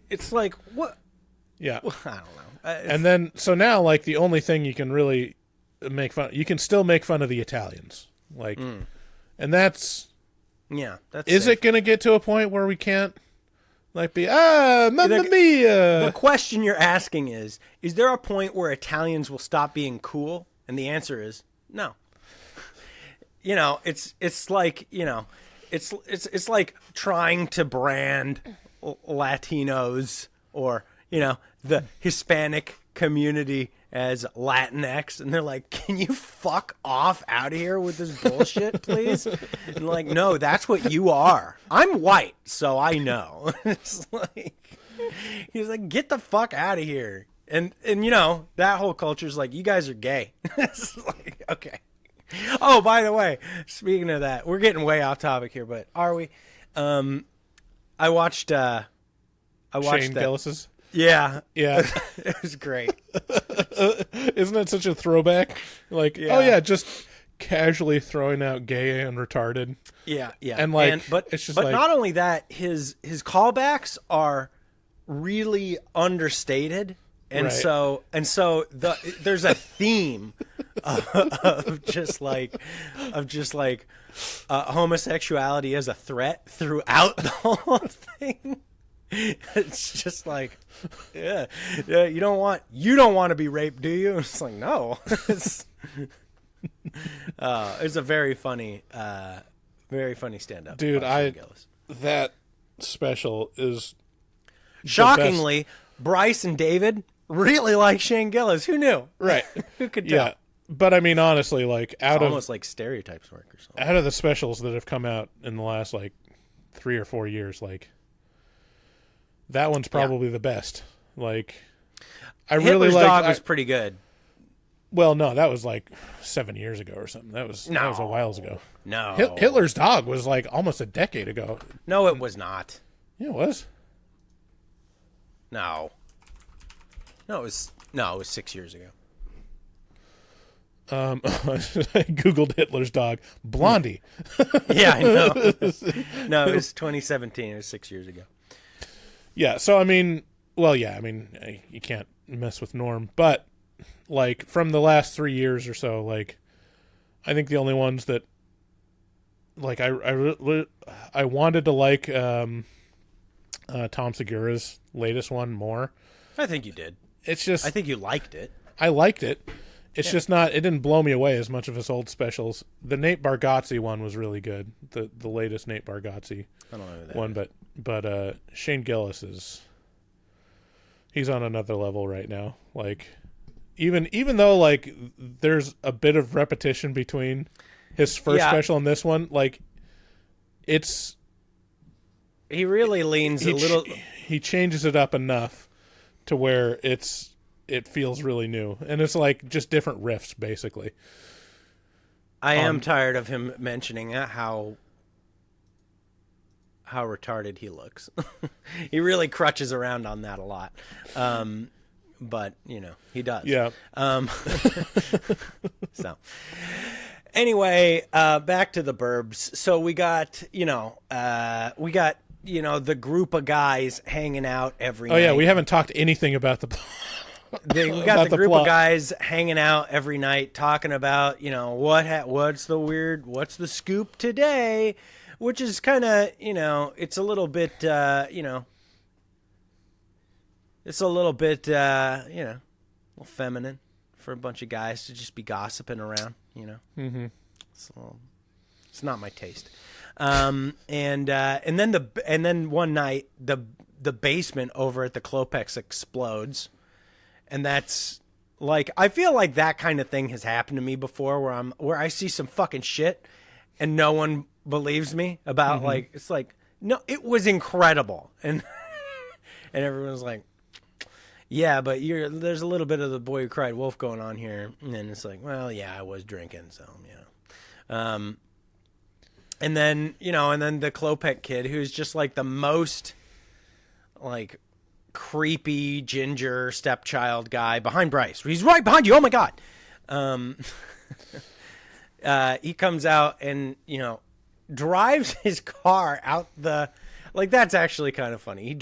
it's like what? Yeah. I don't know. And then so now like the only thing you can really make fun, you can still make fun of the Italians, like, and that's yeah. That's is safe. it going to get to a point where we can't like be mamma mia? The question you're asking is there a point where Italians will stop being cool? And the answer is no. You know, it's like, you know, it's like trying to brand Latinos or, you know, the Hispanic community as Latinx, and they're like, can you fuck off out of here with this bullshit, please? And like, no, that's what you are. I'm white, so I know. It's like, he's like, get the fuck out of here. And you know, that whole culture's like, you guys are gay. It's like, okay. Oh, by the way, speaking of that, we're getting way off topic here, but are we? I watched Shane that. Gillis's. Yeah. Yeah. It was great. Isn't that such a throwback? Like, Yeah. oh yeah, just casually throwing out gay and retarded. Yeah, yeah. And, like, but it's just but like- not only that, his callbacks are really understated. And Right. so there's a theme of just like homosexuality as a threat throughout the whole thing. It's just like, yeah, you don't want to be raped, do you? It's like, no. It's a very funny stand-up. Dude, by Shane Gillis. that special is Shockingly, Bryce and David really like Shane Gillis. Who knew? right. Who could tell? Yeah. But I mean, honestly, like It's out of almost like stereotypes work or something. out of the specials that have come out in the last like 3 or 4 years, like that one's probably the best. Like I really Hitler's like. Dog was pretty good. Well, no, that was like 7 years ago or something. That was a while ago. No, Hitler's Dog was like almost a decade ago. No, it was not. Yeah, it was. No, it was 6 years ago. I googled Hitler's Dog. Blondie. Yeah, I know. No, it was 2017. It was 6 years ago. Yeah, so I mean, well, yeah, I mean, you can't mess with Norm, but like from the last 3 years or so, like I think the only ones that like I wanted to like Tom Segura's latest one more. I think you did. It's just I think you liked it. I liked it. It's just not. It didn't blow me away as much of his old specials. The Nate Bargatze one was really good. The latest Nate Bargatze I don't know who that one, is. but Shane Gillis he's on another level right now. Like even though like there's a bit of repetition between his first special and this one, like he really leans a little. He changes it up enough to where it feels really new, and it's like just different riffs basically. I am tired of him mentioning how retarded he looks. He really crutches around on that a lot. But, he does. Yeah. So, anyway, back to the Burbs. So we got, the group of guys hanging out every night. Oh, yeah, we haven't talked anything about the We got the group of guys hanging out every night talking about, what's the scoop today, which is kind of, it's a little bit, it's a little bit, a little feminine for a bunch of guys to just be gossiping around, Mm-hmm. It's not my taste. And then one night the basement over at the Klopex explodes. And that's like, I feel like that kind of thing has happened to me before where I see some fucking shit and no one believes me about like, it's like, no, it was incredible. And, and everyone's like, yeah, but there's a little bit of the Boy Who Cried Wolf going on here. And then it's like, well, yeah, I was drinking. So, and then the Klopek kid who's just like the most like creepy ginger stepchild guy behind Bryce. He's right behind you. Oh my God. He comes out and, drives his car out that's actually kind of funny. He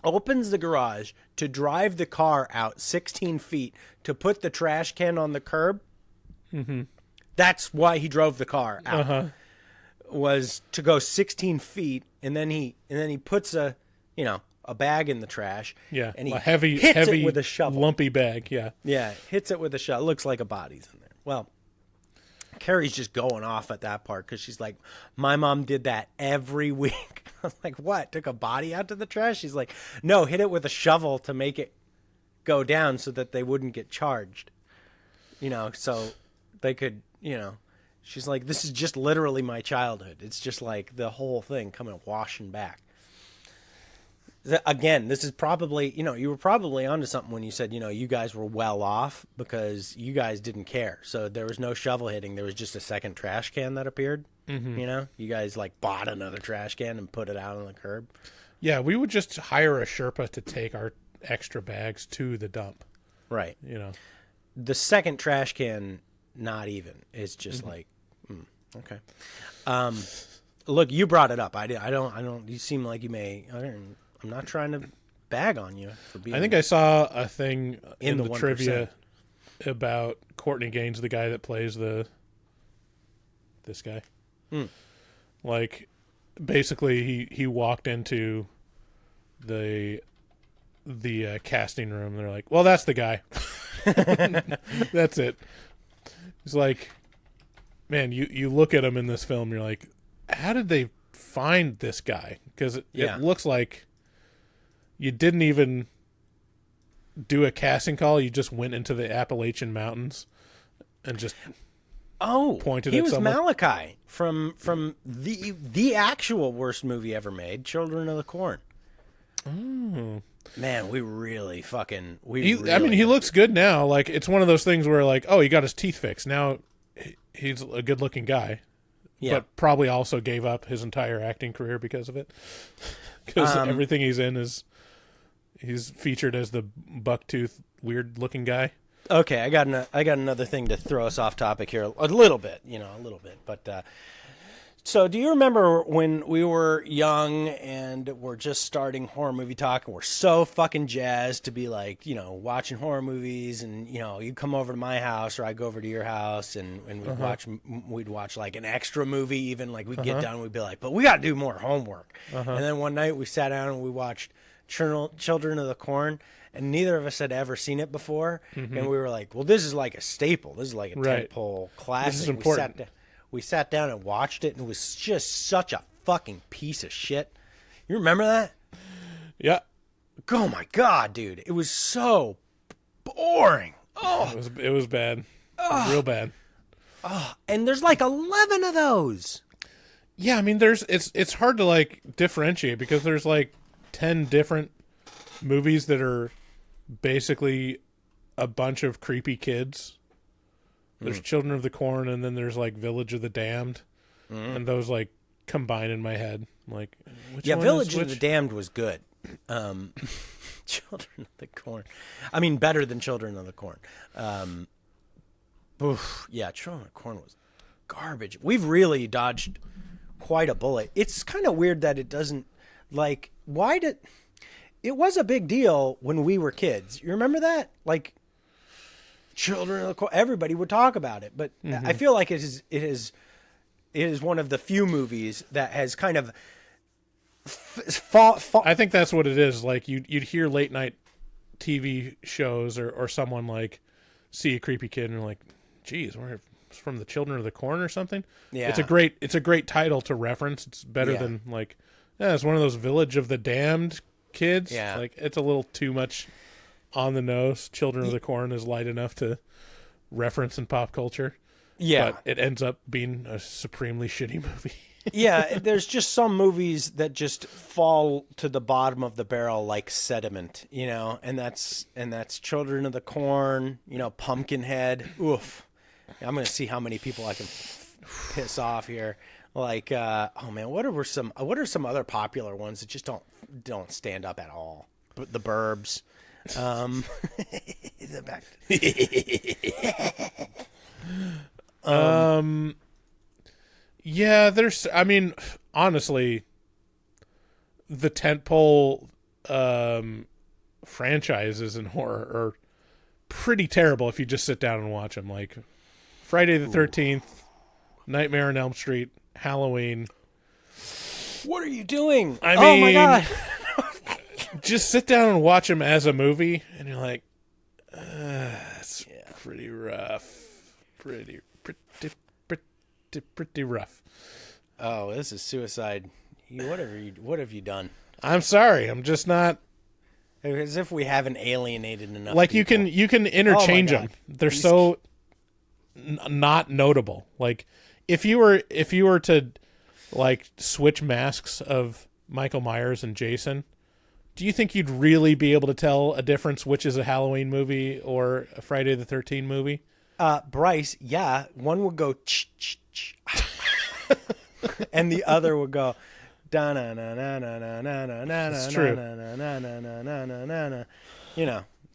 opens the garage to drive the car out 16 feet to put the trash can on the curb. Mm-hmm. That's why he drove the car out, was to go 16 feet. And then he puts a bag in the trash. Yeah, and he a heavy it with a shovel. Lumpy bag. Yeah. Yeah, hits it with a shovel. It looks like a body's in there. Well, Carrie's just going off at that part because she's like, my mom did that every week. I was like, what? Took a body out to the trash? She's like, no, hit it with a shovel to make it go down so that they wouldn't get charged. So they could, she's like, this is just literally my childhood. It's just like the whole thing coming washing back. Again, this is probably, you were probably onto something when you said, you guys were well off because you guys didn't care. So there was no shovel hitting. There was just a second trash can that appeared. Mm-hmm. You guys like bought another trash can and put it out on the curb. Yeah, we would just hire a Sherpa to take our extra bags to the dump. Right. The second trash can, not even. It's just like, okay. Look, you brought it up. I don't, you seem like you may, I'm not trying to bag on you for being. I think I saw a thing in the trivia about Courtney Gaines, the guy that plays this guy. Like, basically, he walked into the casting room. And they're like, "Well, that's the guy. That's it." It's like, man, you look at him in this film, you're like, how did they find this guy? Because it looks like you didn't even do a casting call. You just went into the Appalachian Mountains and just pointed at someone. He was Malachi from the actual worst movie ever made, Children of the Corn. Oh. Man, we really fucking... he looks good now. Like, it's one of those things where, like, oh, he got his teeth fixed. Now he's a good-looking guy. Yeah. But probably also gave up his entire acting career because of it. Because everything he's in he's featured as the bucktooth, weird-looking guy. Okay, I got another thing to throw us off topic here a little bit, But So, do you remember when we were young and we're just starting horror movie talk and we're so fucking jazzed to be like, watching horror movies and, you'd come over to my house or I'd go over to your house and we'd watch like an extra movie even, like we'd get done and we'd be like, but we got to do more homework. And then one night we sat down and we watched Children of the Corn and neither of us had ever seen it before. And we were like, well, this is like a staple. This is like a tentpole classic. This is important. We sat down and watched it, and it was just such a fucking piece of shit. You remember that? Yeah. Oh my god, dude! It was so boring. Oh, it was bad. Real bad. And there's like 11 of those. Yeah, I mean, it's hard to like differentiate because there's like 10 different movies that are basically a bunch of creepy kids. There's Children of the Corn, and then there's like Village of the Damned, and those like combine in my head. Like, which one Village is which? of the Damned was good. Children of the Corn, I mean, better than Children of the Corn. Children of the Corn was garbage. We've really dodged quite a bullet. It's kind of weird that it doesn't like. Why did it was a big deal when we were kids? You remember that? Like. Children of the Corn, everybody would talk about it, but I feel like it is one of the few movies that has kind of I think that's what it is. Like you'd hear late night TV shows or someone like see a creepy kid and you're like, geez, we're from the Children of the Corn or something. Yeah, it's a great title to reference. It's better than like, it's one of those Village of the Damned kids. Yeah, like it's a little too much on the nose. Children of the Corn is light enough to reference in pop culture. Yeah. But it ends up being a supremely shitty movie. Yeah, there's just some movies that just fall to the bottom of the barrel like sediment, and that's Children of the Corn, Pumpkinhead. Oof. I'm going to see how many people I can piss off here. Like, oh man, what are some other popular ones that just don't stand up at all? The Burbs. The back. Yeah, there's. I mean, honestly, the tentpole franchises in horror are pretty terrible if you just sit down and watch them. Like Friday the 13th, Nightmare on Elm Street, Halloween. What are you doing? I oh mean, my god. Just sit down and watch them as a movie, and you're like, it's pretty rough. Pretty rough. Oh, this is suicide. What have you done? I'm sorry. I'm just not. As if we haven't alienated enough. Like people. you can interchange them. They're so not notable. Like if you were to like switch masks of Michael Myers and Jason, do you think you'd really be able to tell a difference which is a Halloween movie or a Friday the 13th movie? Bryce, yeah. One would go ch-ch-ch. And the other would go da na na na na na na na na na true. na na na na na na na na.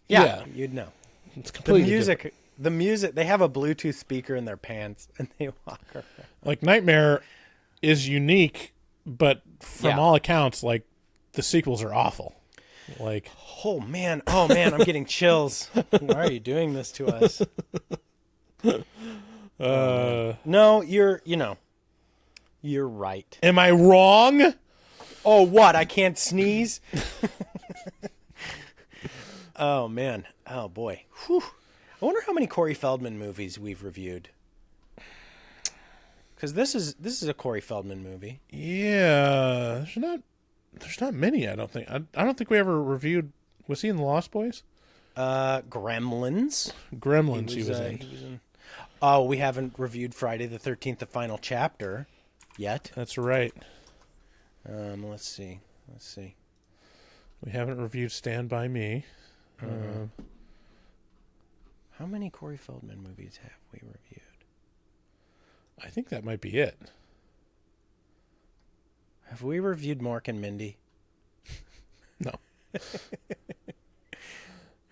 Yeah, you'd know. It's completely different. The music, they have a Bluetooth speaker in their pants and they walk around. Like Nightmare is unique, but from all accounts, like the sequels are awful. Like, oh man, I'm getting chills. Why are you doing this to us? No, you're right. Am I wrong? Oh, what? I can't sneeze? Oh man. Oh boy. Whew. I wonder how many Corey Feldman movies we've reviewed. Because this is a Corey Feldman movie. Yeah, there's not many. I don't think. I don't think we ever reviewed. Was he in The Lost Boys? Gremlins. He was in. He was in. Oh, we haven't reviewed Friday the 13th, the final chapter, yet. That's right. Let's see. We haven't reviewed Stand By Me. How many Corey Feldman movies have we reviewed? I think that might be it. Have we reviewed Mork and Mindy? No.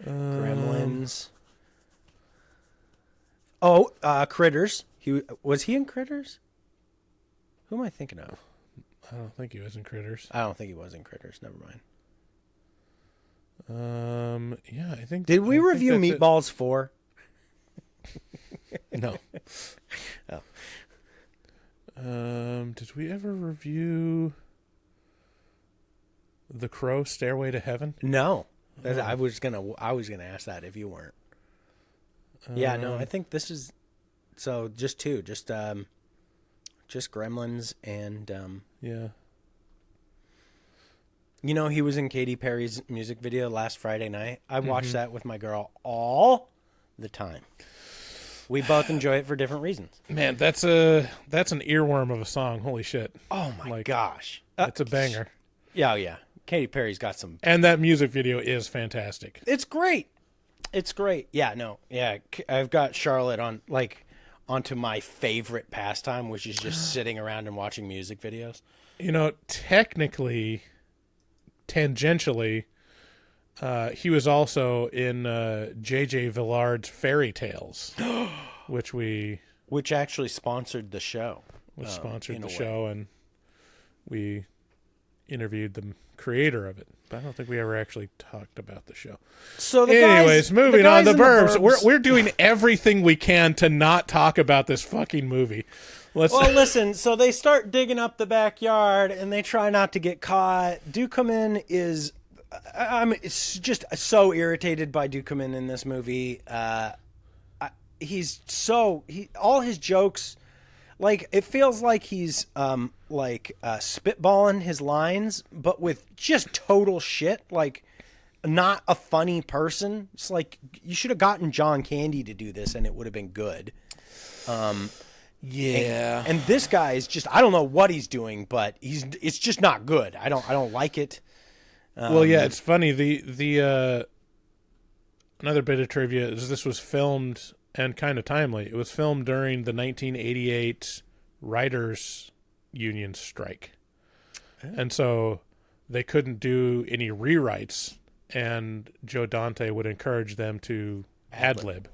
Gremlins. Oh, Critters. Was he in Critters? Who am I thinking of? I don't think he was in Critters. I don't think he was in Critters. Never mind. Yeah, I think. Did we I think review that's it. Meatballs 4? No. Oh. Did we ever review The Crow Stairway to Heaven? No. I was gonna ask that if you weren't. Yeah, no, I think this is so just two. Just Gremlins and Yeah. you know, he was in Katy Perry's music video last Friday night. I watched that with my girl all the time. We both enjoy it for different reasons. Man, that's an earworm of a song. Holy shit. Oh my Like, gosh. It's a banger. Yeah, yeah. Katy Perry's got some. And that music video is fantastic. It's great. It's great. Yeah, no. Yeah, I've got Charlotte onto my favorite pastime, which is just sitting around and watching music videos. You know, technically, tangentially, he was also in J.J. Villard's Fairy Tales, which actually sponsored the show. sponsored in the a way. show, and we interviewed the creator of it. But I don't think we ever actually talked about the show. So Anyways, moving on. The in Burbs. We're doing everything we can to not talk about this fucking movie. Well, listen, so they start digging up the backyard, and they try not to get caught. Dukeman is... I'm just so irritated by Dukeman in this movie. All his jokes... Like, it feels like he's, spitballing his lines, but with just total shit. Like, not a funny person. It's like, you should have gotten John Candy to do this, and it would have been good. Yeah. And this guy is just, I don't know what he's doing, but it's just not good. I don't like it. Well, yeah, it's funny. The another bit of trivia is this was filmed... and kind of timely. It was filmed during the 1988 Writers Union strike. And so they couldn't do any rewrites, and Joe Dante would encourage them to ad-lib.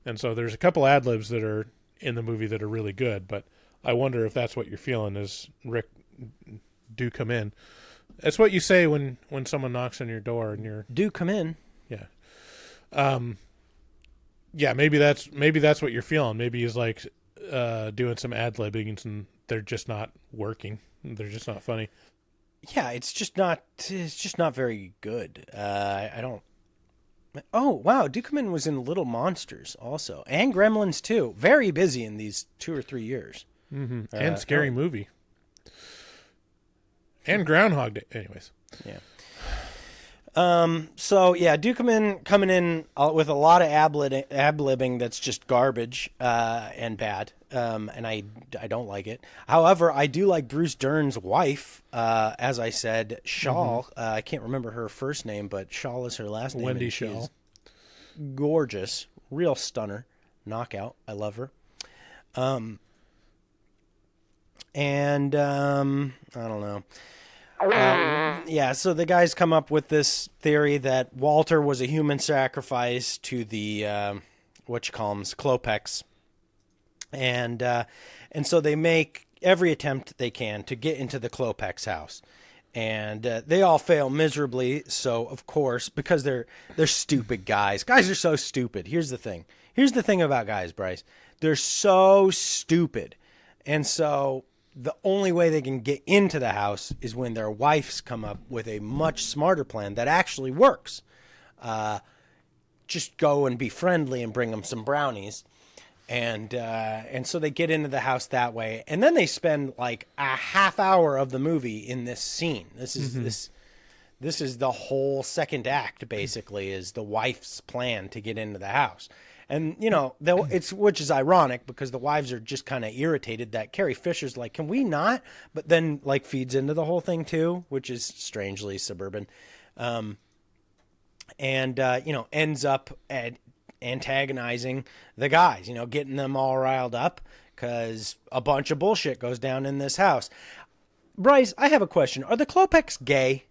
And so there's a couple ad-libs that are in the movie that are really good, but I wonder if that's what you're feeling is Rick, do come in. That's what you say when someone knocks on your door and you're... Do come in. Yeah. Yeah, maybe that's what you're feeling. Maybe he's like doing some ad-libbing and they're just not working. They're just not funny. Yeah, it's just not very good. I don't. Oh wow, Dukeman was in Little Monsters also, and Gremlins too. Very busy in these 2 or 3 years. Mm-hmm. And Scary Movie. And Groundhog Day. Anyways. Yeah. So yeah, Dukeman coming in with a lot of ab-libbing that's just garbage and bad. And I don't like it. However, I do like Bruce Dern's wife. As I said, Shaw. I can't remember her first name, but Shaw is her last name. Wendy Shaw. Gorgeous, real stunner, knockout. I love her. And I don't know. Yeah, so the guys come up with this theory that Walter was a human sacrifice to the Klopex, and so they make every attempt they can to get into the Klopex house, and they all fail miserably. So of course, because they're stupid guys. Guys are so stupid. Here's the thing about guys, Bryce. They're so stupid, and so the only way they can get into the house is when their wives come up with a much smarter plan that actually works. Just go and be friendly and bring them some brownies. And so they get into the house that way. And then they spend like a half hour of the movie in this scene. This is this is the whole second act, basically, is the wife's plan to get into the house. And, you know, which is ironic because the wives are just kind of irritated that Carrie Fisher's like, can we not? But then, like, feeds into the whole thing, too, which is strangely suburban. Ends up antagonizing the guys, getting them all riled up because a bunch of bullshit goes down in this house. Bryce, I have a question. Are the Klopex gay?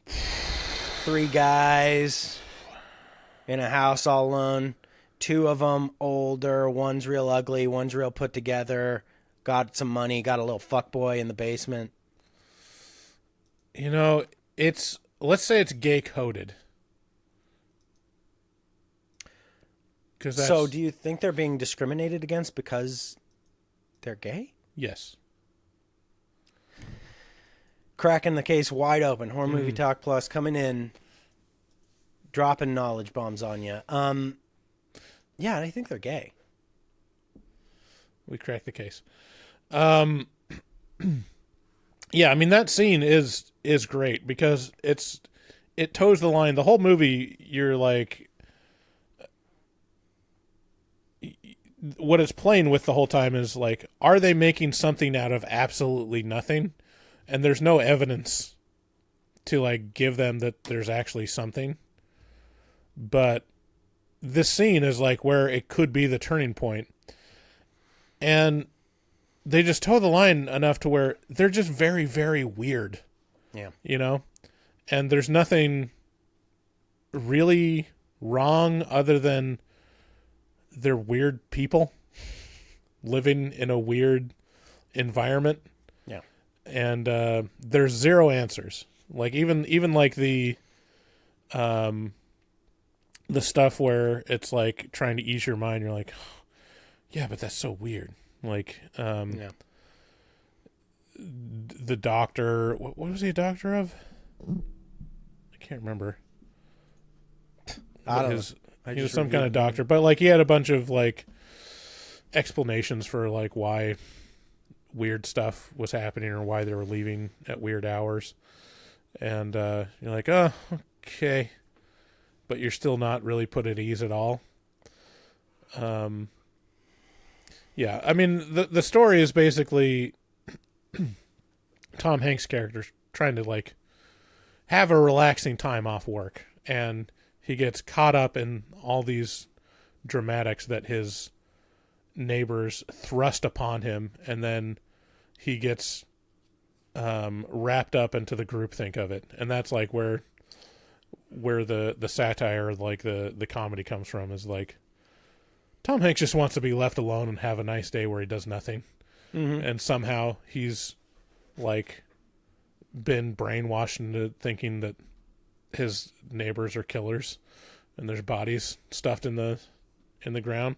3 guys in a house all alone, 2 of them older, one's real ugly, one's real put together. got some money, got a little fuckboy in the basement. You know, let's say it's gay coded. So do you think they're being discriminated against because they're gay? Yes. Cracking the case wide open. Horror Movie Talk Plus coming in, dropping knowledge bombs on you. Yeah, I think they're gay. We cracked the case. Yeah, I mean, that scene is great because it toes the line. The whole movie, you're like, what it's playing with the whole time is like, are they making something out of absolutely nothing? And there's no evidence to like give them that there's actually something. But this scene is like where it could be the turning point. And they just toe the line enough to where they're just very, very weird. Yeah. You know? And there's nothing really wrong other than they're weird people living in a weird environment. Yeah. And there's zero answers. Like even like the stuff where it's like trying to ease your mind, you're like, oh, yeah, but that's so weird. Like Yeah. the doctor, what was he a doctor of? I can't remember. I don't know. He was some kind of doctor, but like he had a bunch of like explanations for like why weird stuff was happening or why they were leaving at weird hours. And you're like, oh, okay. But you're still not really put at ease at all. Yeah, I mean, the story is basically Tom Hanks' character trying to like have a relaxing time off work, and he gets caught up in all these dramatics that his neighbors thrust upon him, and then he gets wrapped up into the groupthink of it, and that's like where the satire, like the comedy comes from, is like Tom Hanks just wants to be left alone and have a nice day where he does nothing, and somehow he's like been brainwashed into thinking that his neighbors are killers and there's bodies stuffed in the ground.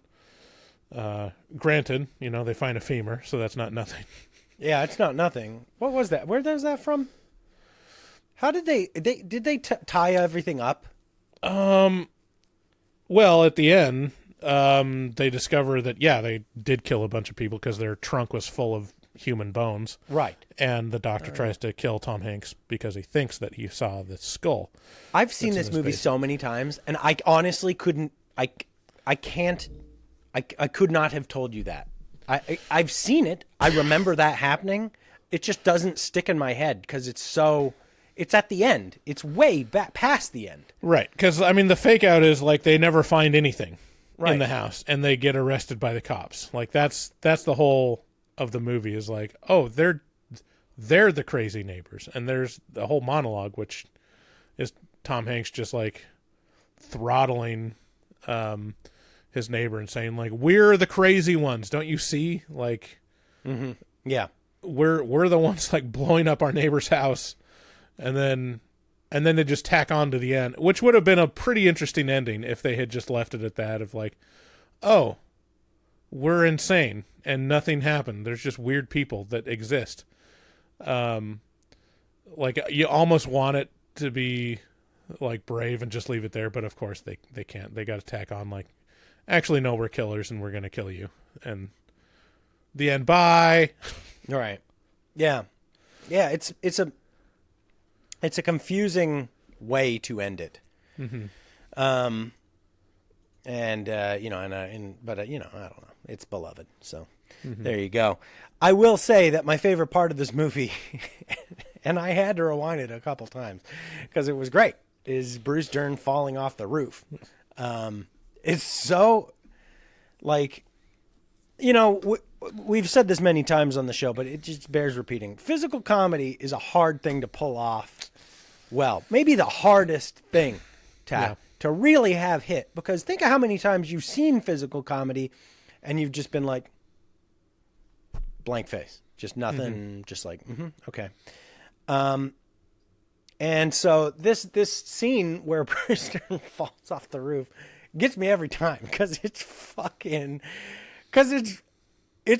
Granted, you know, they find a femur, so that's not nothing. Yeah, it's not nothing. What was that? Where was that from? How did they tie everything up? Well, at the end, they discover that, yeah, they did kill a bunch of people because their trunk was full of human bones. Right. And the doctor tries to kill Tom Hanks because he thinks that he saw the skull. I've seen this movie so many times, and I honestly couldn't. I could not have told you that. I've seen it. I remember that happening. It just doesn't stick in my head because it's at the end. It's way back past the end. Right. Because, I mean, the fake out is like they never find anything Right. in the house and they get arrested by the cops. Like that's the whole of the movie is like, oh, they're the crazy neighbors. And there's the whole monologue, which is Tom Hanks just like throttling his neighbor and saying like, we're the crazy ones. Don't you see? Like, Yeah. we're the ones like blowing up our neighbor's house. And then they just tack on to the end, which would have been a pretty interesting ending if they had just left it at that of like, oh, we're insane and nothing happened. There's just weird people that exist. Like you almost want it to be like brave and just leave it there. But of course they can't. They got to tack on like, actually, no, we're killers and we're going to kill you. And the end. Bye. All right. Yeah. Yeah. It's a confusing way to end it. Mm-hmm. But I don't know. It's beloved. So there you go. I will say that my favorite part of this movie, and I had to rewind it a couple times because it was great, is Bruce Dern falling off the roof. It's so like, we've said this many times on the show, but it just bears repeating. Physical comedy is a hard thing to pull off. Well, maybe the hardest thing to really have hit, because think of how many times you've seen physical comedy and you've just been like, blank face, just nothing, just like, okay. And so this scene where Bruce Dern falls off the roof gets me every time because it's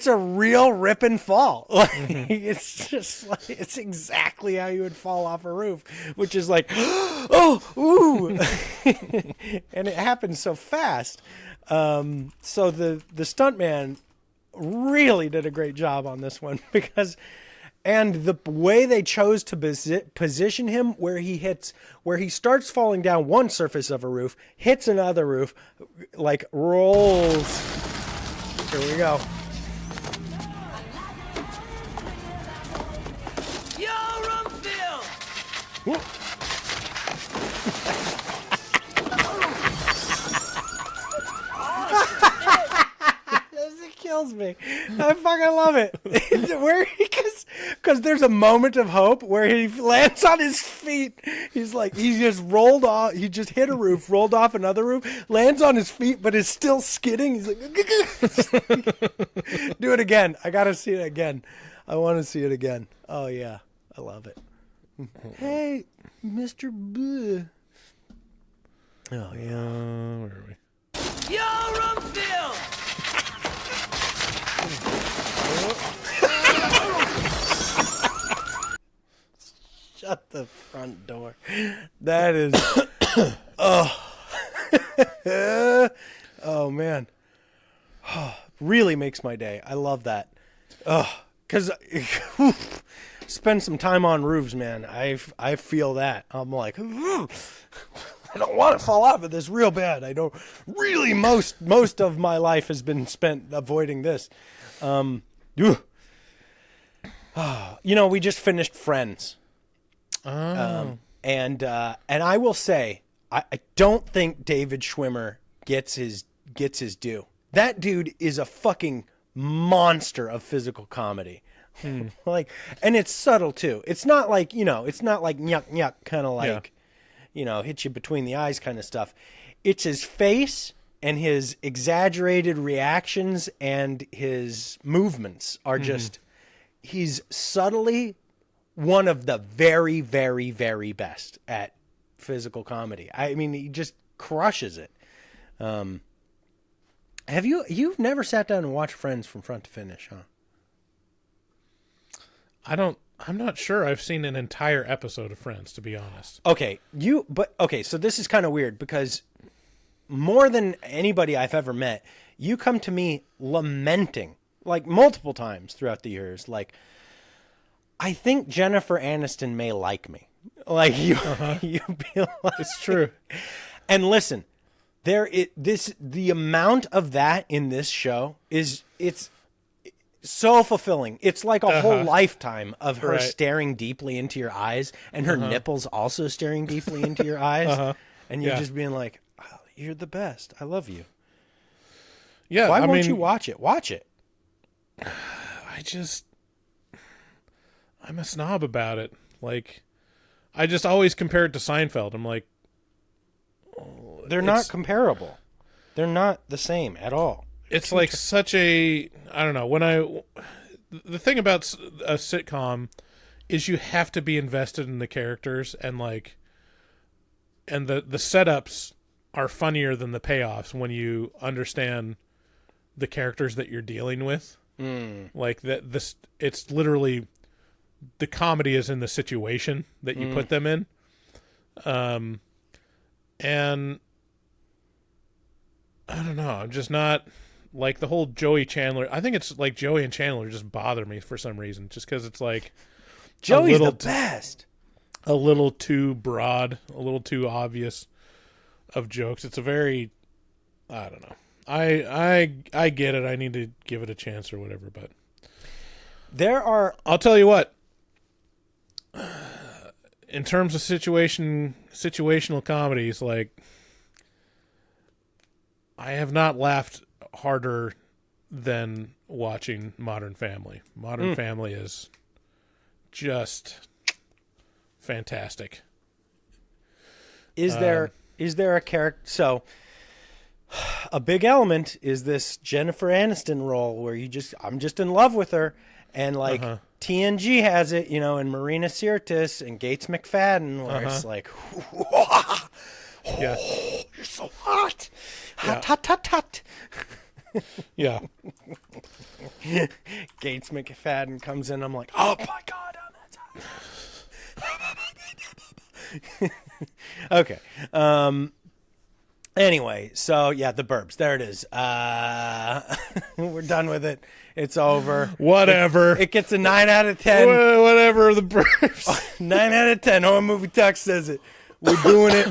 a real rip and fall. Like, it's just like, it's exactly how you would fall off a roof, which is like, oh, ooh, and it happens so fast. So the stuntman really did a great job on this one and the way they chose to position him, where he starts falling down one surface of a roof, hits another roof, like rolls. Here we go. Yo, Rumsfeld! It kills me. I fucking love it. Because there's a moment of hope where he lands on his feet. He's like, he just rolled off. He just hit a roof, rolled off another roof, lands on his feet, but is still skidding. He's like, do it again. I got to see it again. I want to see it again. Oh, yeah. I love it. Hey, Mr. Bleh. Oh, yeah. Where are we? Yo, Rumsfeld! Shut the front door. That is. Oh man. Really makes my day. I love that. Because spend some time on roofs, man. I feel that. I'm like, I don't want to fall off of this real bad. I don't really. Most of my life has been spent avoiding this. We just finished Friends. And I will say, I don't think David Schwimmer gets his due. That dude is a fucking monster of physical comedy. Like, and it's subtle too. It's not like, it's not like nyuk kind of like, hit you between the eyes kind of stuff. It's his face and his exaggerated reactions and his movements are just, he's subtly one of the very, very, very best at physical comedy. I mean, he just crushes it. You've never sat down and watched Friends from front to finish, huh? I'm not sure I've seen an entire episode of Friends, to be honest. Okay, so this is kind of weird because more than anybody I've ever met, you come to me lamenting, like multiple times throughout the years, like, I think Jennifer Aniston may like me. Like you be like, It's true. And listen, the amount of that in this show it's so fulfilling. It's like a whole lifetime of her staring deeply into your eyes and her nipples also staring deeply into your eyes. And you're just being like, oh, you're the best. I love you. Yeah. Why won't you watch it? Watch it. I'm a snob about it. Like, I just always compare it to Seinfeld. I'm like, they're not comparable. They're not the same at all. It's like such a, I don't know. The thing about a sitcom is you have to be invested in the characters and the setups are funnier than the payoffs when you understand the characters that you're dealing with. Like it's literally, the comedy is in the situation that you put them in. And I don't know. I'm just not like the whole Joey Chandler. I think it's like Joey and Chandler just bother me for some reason, just because it's like Joey's the best. A little too broad, a little too obvious of jokes. It's a very, I don't know. I get it. I need to give it a chance or whatever, but I'll tell you what. In terms of situational comedies, like, I have not laughed harder than watching Modern Family. Modern Family is just fantastic. Is there a character? So, a big element is this Jennifer Aniston role where I'm just in love with her, And like TNG has it, you know, and Marina Sirtis and Gates McFadden, where it's like, Yeah. you're so hot. Hot, Yeah. hot, hot, hot. Yeah. Gates McFadden comes in. I'm like, oh my God, that's hot. Okay. Anyway, so yeah, the Burbs. There it is. We're done with it. It's over. Whatever. It gets a 9 out of 10. Whatever, the Burbs. 9 out of 10. Horror Movie Talk says it. We're doing it.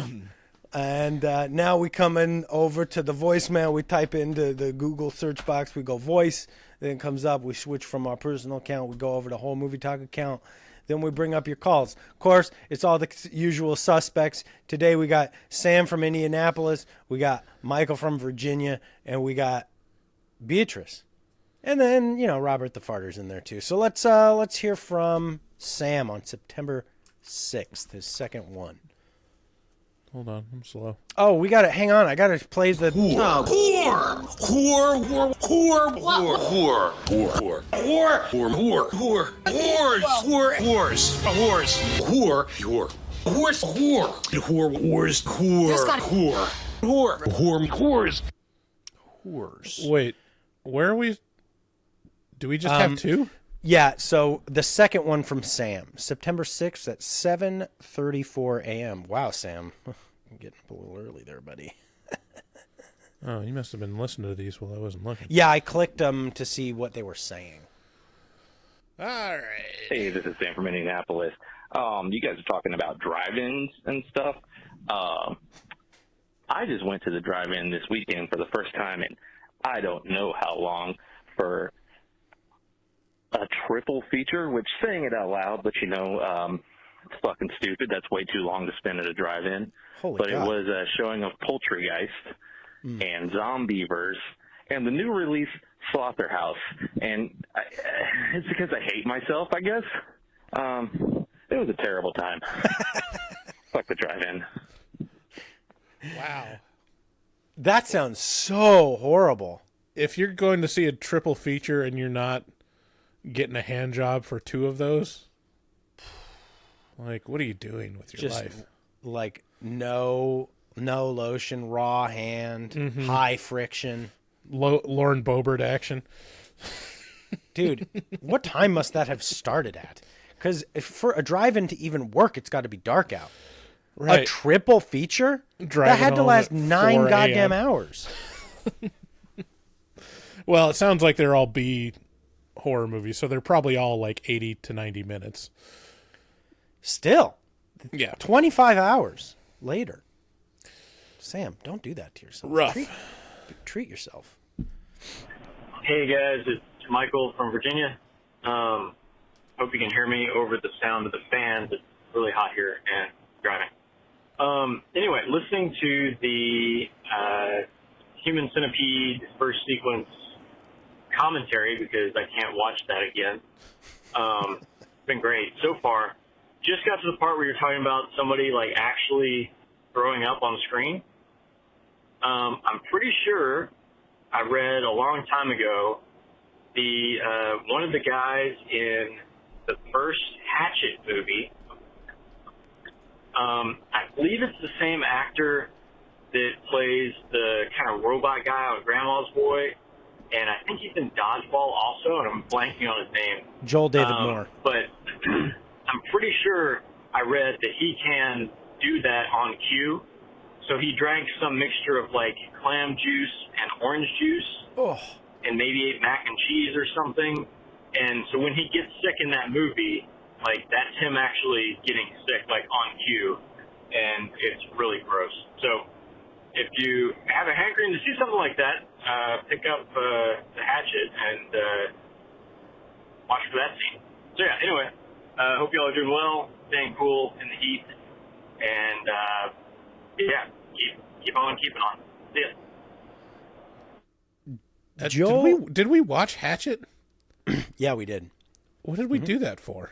And now we come in over to the voicemail. We type into the Google search box. We go voice. Then it comes up. We switch from our personal account. We go over to Horror Movie Talk account. Then we bring up your calls. Of course, it's all the usual suspects. Today we got Sam from Indianapolis. We got Michael from Virginia. And we got Beatrice. And then, you know, Robert the Farter's in there too. So let's hear from Sam on September 6th, his second one. Hold on, I'm slow. Oh, we got to hang on. I got to play the whores. Wait, where are we? Do we just have two? Yeah, so the second one from Sam, September 6th at 7:34 a.m. Wow, Sam. I'm getting up a little early there, buddy. Oh, you must have been listening to these while I wasn't looking. Yeah, I clicked them to see what they were saying. All right. Hey, this is Sam from Indianapolis. You guys are talking about drive-ins and stuff. I just went to the drive-in this weekend for the first time in I don't know how long for a triple feature, which saying it out loud, but you know, it's fucking stupid. That's way too long to spend at a drive-in. Holy but God. It was a showing of Poultrygeist and Zombievers and the new release Slaughterhouse. And it's because I hate myself, I guess. It was a terrible time. Fuck the drive-in. Wow. That sounds so horrible. If you're going to see a triple feature and you're not getting a hand job for two of those, like, what are you doing with your Just life? like no lotion, raw hand, high friction. Lauren Boebert action. Dude, what time must that have started at? Because for a drive-in to even work, it's got to be dark out. Right. A triple feature? Driving that had to home last at 9 4 goddamn a.m. hours. Well, it sounds like they're all B horror movies, so they're probably all like 80 to 90 minutes. Still, Yeah. 25 hours later. Sam, don't do that to yourself. Rough. Treat yourself. Hey guys, it's Michael from Virginia. Hope you can hear me over the sound of the fans. It's really hot here and driving. Anyway, listening to the Human Centipede first sequence commentary, because I can't watch that again. It's been great so far. Just got to the part where you're talking about somebody like actually throwing up on screen. I'm pretty sure I read a long time ago the one of the guys in the first Hatchet movie. I believe it's the same actor that plays the kind of robot guy on Grandma's Boy, and I think he's in Dodgeball also, and I'm blanking on his name. Joel David Moore. But I'm pretty sure I read that he can do that on cue. So he drank some mixture of like clam juice and orange juice, and maybe ate mac and cheese or something. And so when he gets sick in that movie, like that's him actually getting sick, like on cue, and it's really gross. So if you have a hankering to see something like that, pick up the Hatchet and watch for that scene. So yeah, anyway, hope y'all are doing well, staying cool in the heat, and yeah, keep on keeping on. See ya. Joel? Did we watch Hatchet? Yeah, we did. What did we do that for?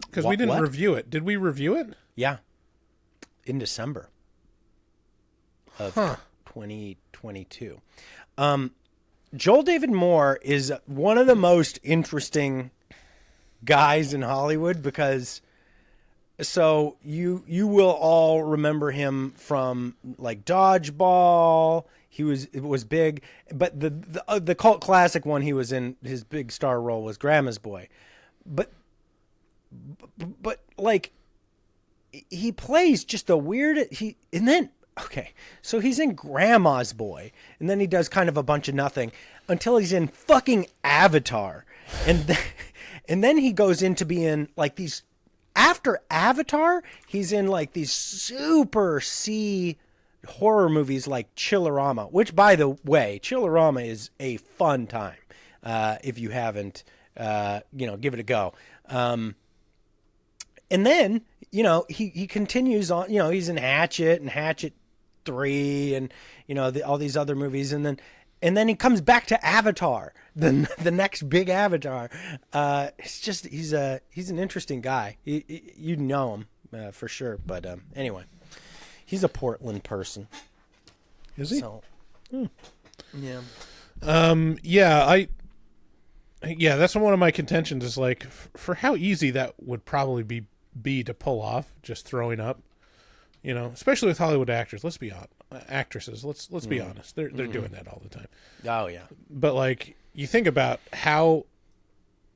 Because Wha- we didn't what? review it. Did we review it? Yeah. In December of 2022. Joel David Moore is one of the most interesting guys in Hollywood because so you will all remember him from like Dodgeball. It was big, but the cult classic one he was in, his big star role was Grandma's Boy. But like he plays just the weird so he's in Grandma's Boy, and then he does kind of a bunch of nothing until he's in fucking Avatar, and then he goes into being like these. After Avatar, he's in like these super C horror movies like Chillerama, which, by the way, Chillerama is a fun time. If you haven't, give it a go. And then, he continues on, he's in Hatchet and Hatchet 3 and, all these other movies. And then he comes back to Avatar, the next big Avatar. It's just, he's an interesting guy. You know him for sure. But anyway, he's a Portland person. Is he? So, yeah. Yeah, that's one of my contentions is like for how easy that would probably be to pull off, just throwing up, especially with Hollywood actors. Let's be honest, actresses. Let's be honest. They're doing that all the time. Oh yeah. But like you think about how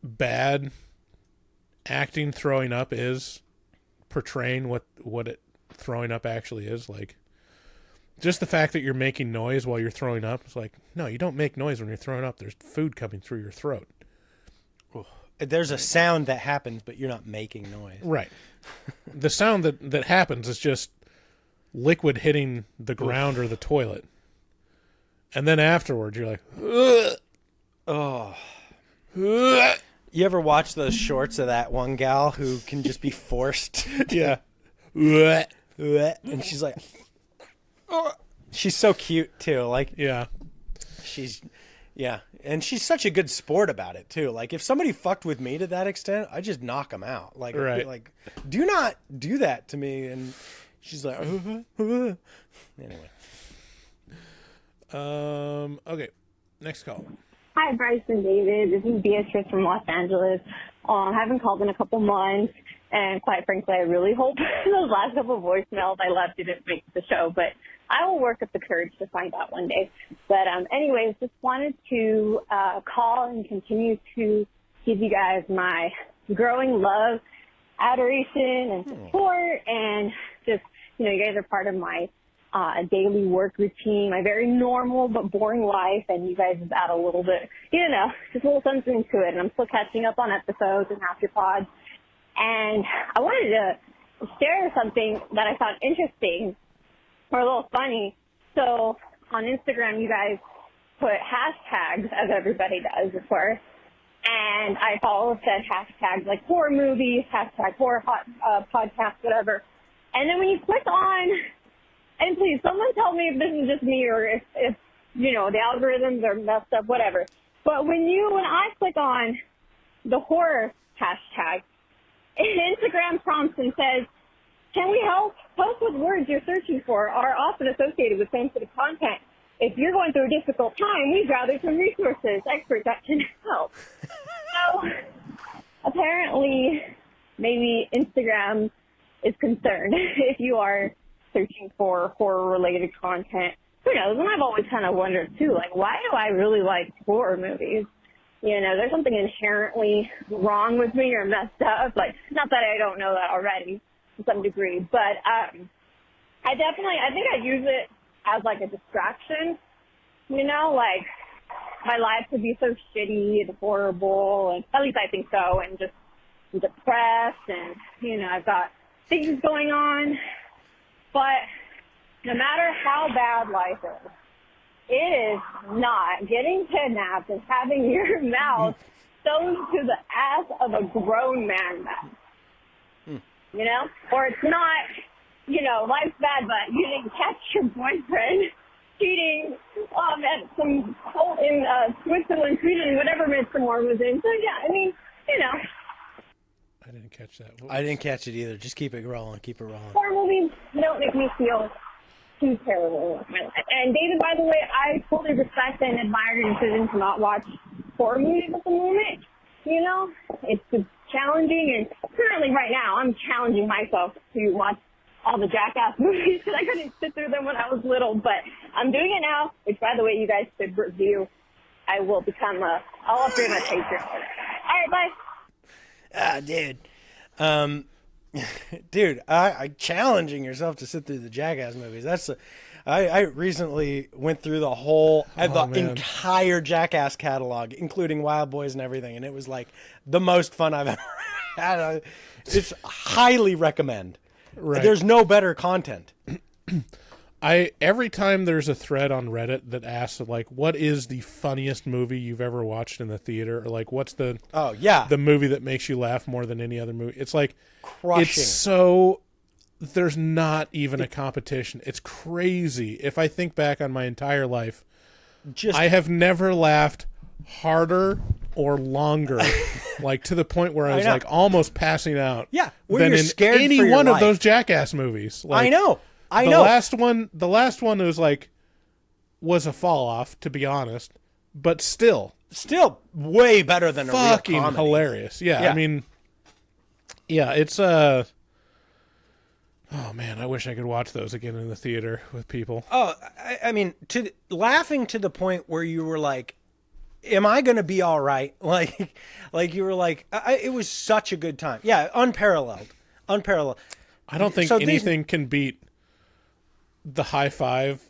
bad acting throwing up is, portraying what it throwing up actually is, like just the fact that you're making noise while you're throwing up. It's like, no, you don't make noise when you're throwing up. There's food coming through your throat. There's a sound that happens, but you're not making noise. Right. The sound that happens is just liquid hitting the ground or the toilet. And then afterwards, you're like, ugh. Oh. You ever watch those shorts of that one gal who can just be forced? Yeah. And she's like, she's so cute too. Like, yeah. And she's such a good sport about it too. Like, if somebody fucked with me to that extent, I just knock them out. Like, right. Like, do not do that to me. And she's like, anyway. Okay, next call. Hi, Bryce and David. This is Beatrice from Los Angeles. I haven't called in a couple months, and quite frankly, I really hope those last couple of voicemails I left didn't make the show, but I will work up the courage to find out one day. But anyways, just wanted to call and continue to give you guys my growing love, adoration, and support, and just, you guys are part of my daily work routine, my very normal but boring life, and you guys add a little bit, just a little something to it. And I'm still catching up on episodes and half your pods. And I wanted to share something that I found interesting or a little funny. So on Instagram, you guys put hashtags, as everybody does, of course. And I follow said hashtags like horror movies, hashtag horror podcast, whatever. And then when you click on, and please, someone tell me if this is just me or if the algorithms are messed up, whatever. But when I click on the horror hashtag, Instagram prompts and says, can we help? Help with words you're searching for are often associated with sensitive content. If you're going through a difficult time, we've gathered some resources, experts that can help. So apparently, maybe Instagram is concerned if you are searching for horror-related content. Who knows? And I've always kind of wondered, too, like, why do I really like horror movies? There's something inherently wrong with me or messed up. Like, not that I don't know that already to some degree, but I think I use it as, like, a distraction. Like, my life could be so shitty and horrible, and at least I think so, and just depressed, and, I've got things going on. But no matter how bad life is, it is not getting kidnapped and having your mouth sewn to the ass of a grown man. Or it's not, life's bad, but you didn't catch your boyfriend cheating at some hole in Switzerland, Sweden, whatever Midsommar was in. So, yeah, I mean, I didn't catch that. I didn't catch it either. Just keep it rolling. Horror movies don't make me feel too terrible with my life. And David, by the way, I totally respect and admire your decision to not watch horror movies at the moment. It's just challenging, and currently right now I'm challenging myself to watch all the Jackass movies because I couldn't sit through them when I was little, but I'm doing it now, which, by the way, you guys should review. I will I'll upgrade my Patreon. All right, bye. Dude. Dude, I challenging yourself to sit through the Jackass movies. I recently went through the whole, entire Jackass catalog, including Wild Boys and everything, and it was like the most fun I've ever had. It's highly recommend. Right. There's no better content. Every time there's a thread on Reddit that asks like, what is the funniest movie you've ever watched in the theater, or like what's the movie that makes you laugh more than any other movie, it's like crushing. It's so, there's not even a competition. It's crazy. If I think back on my entire life, I have never laughed harder or longer, like to the point where I was like almost passing out. Yeah, where than you're in scared any for your one life. of those Jackass movies. Like, I know. The last one was a fall off, to be honest, but still way better than a real fucking comedy. hilarious. Yeah, I mean, yeah, it's oh man, I wish I could watch those again in the theater with people. Oh, I mean, laughing to the point where you were like, am I going to be all right? Like you were like, it was such a good time. Yeah, unparalleled. I don't think anything can beat the high five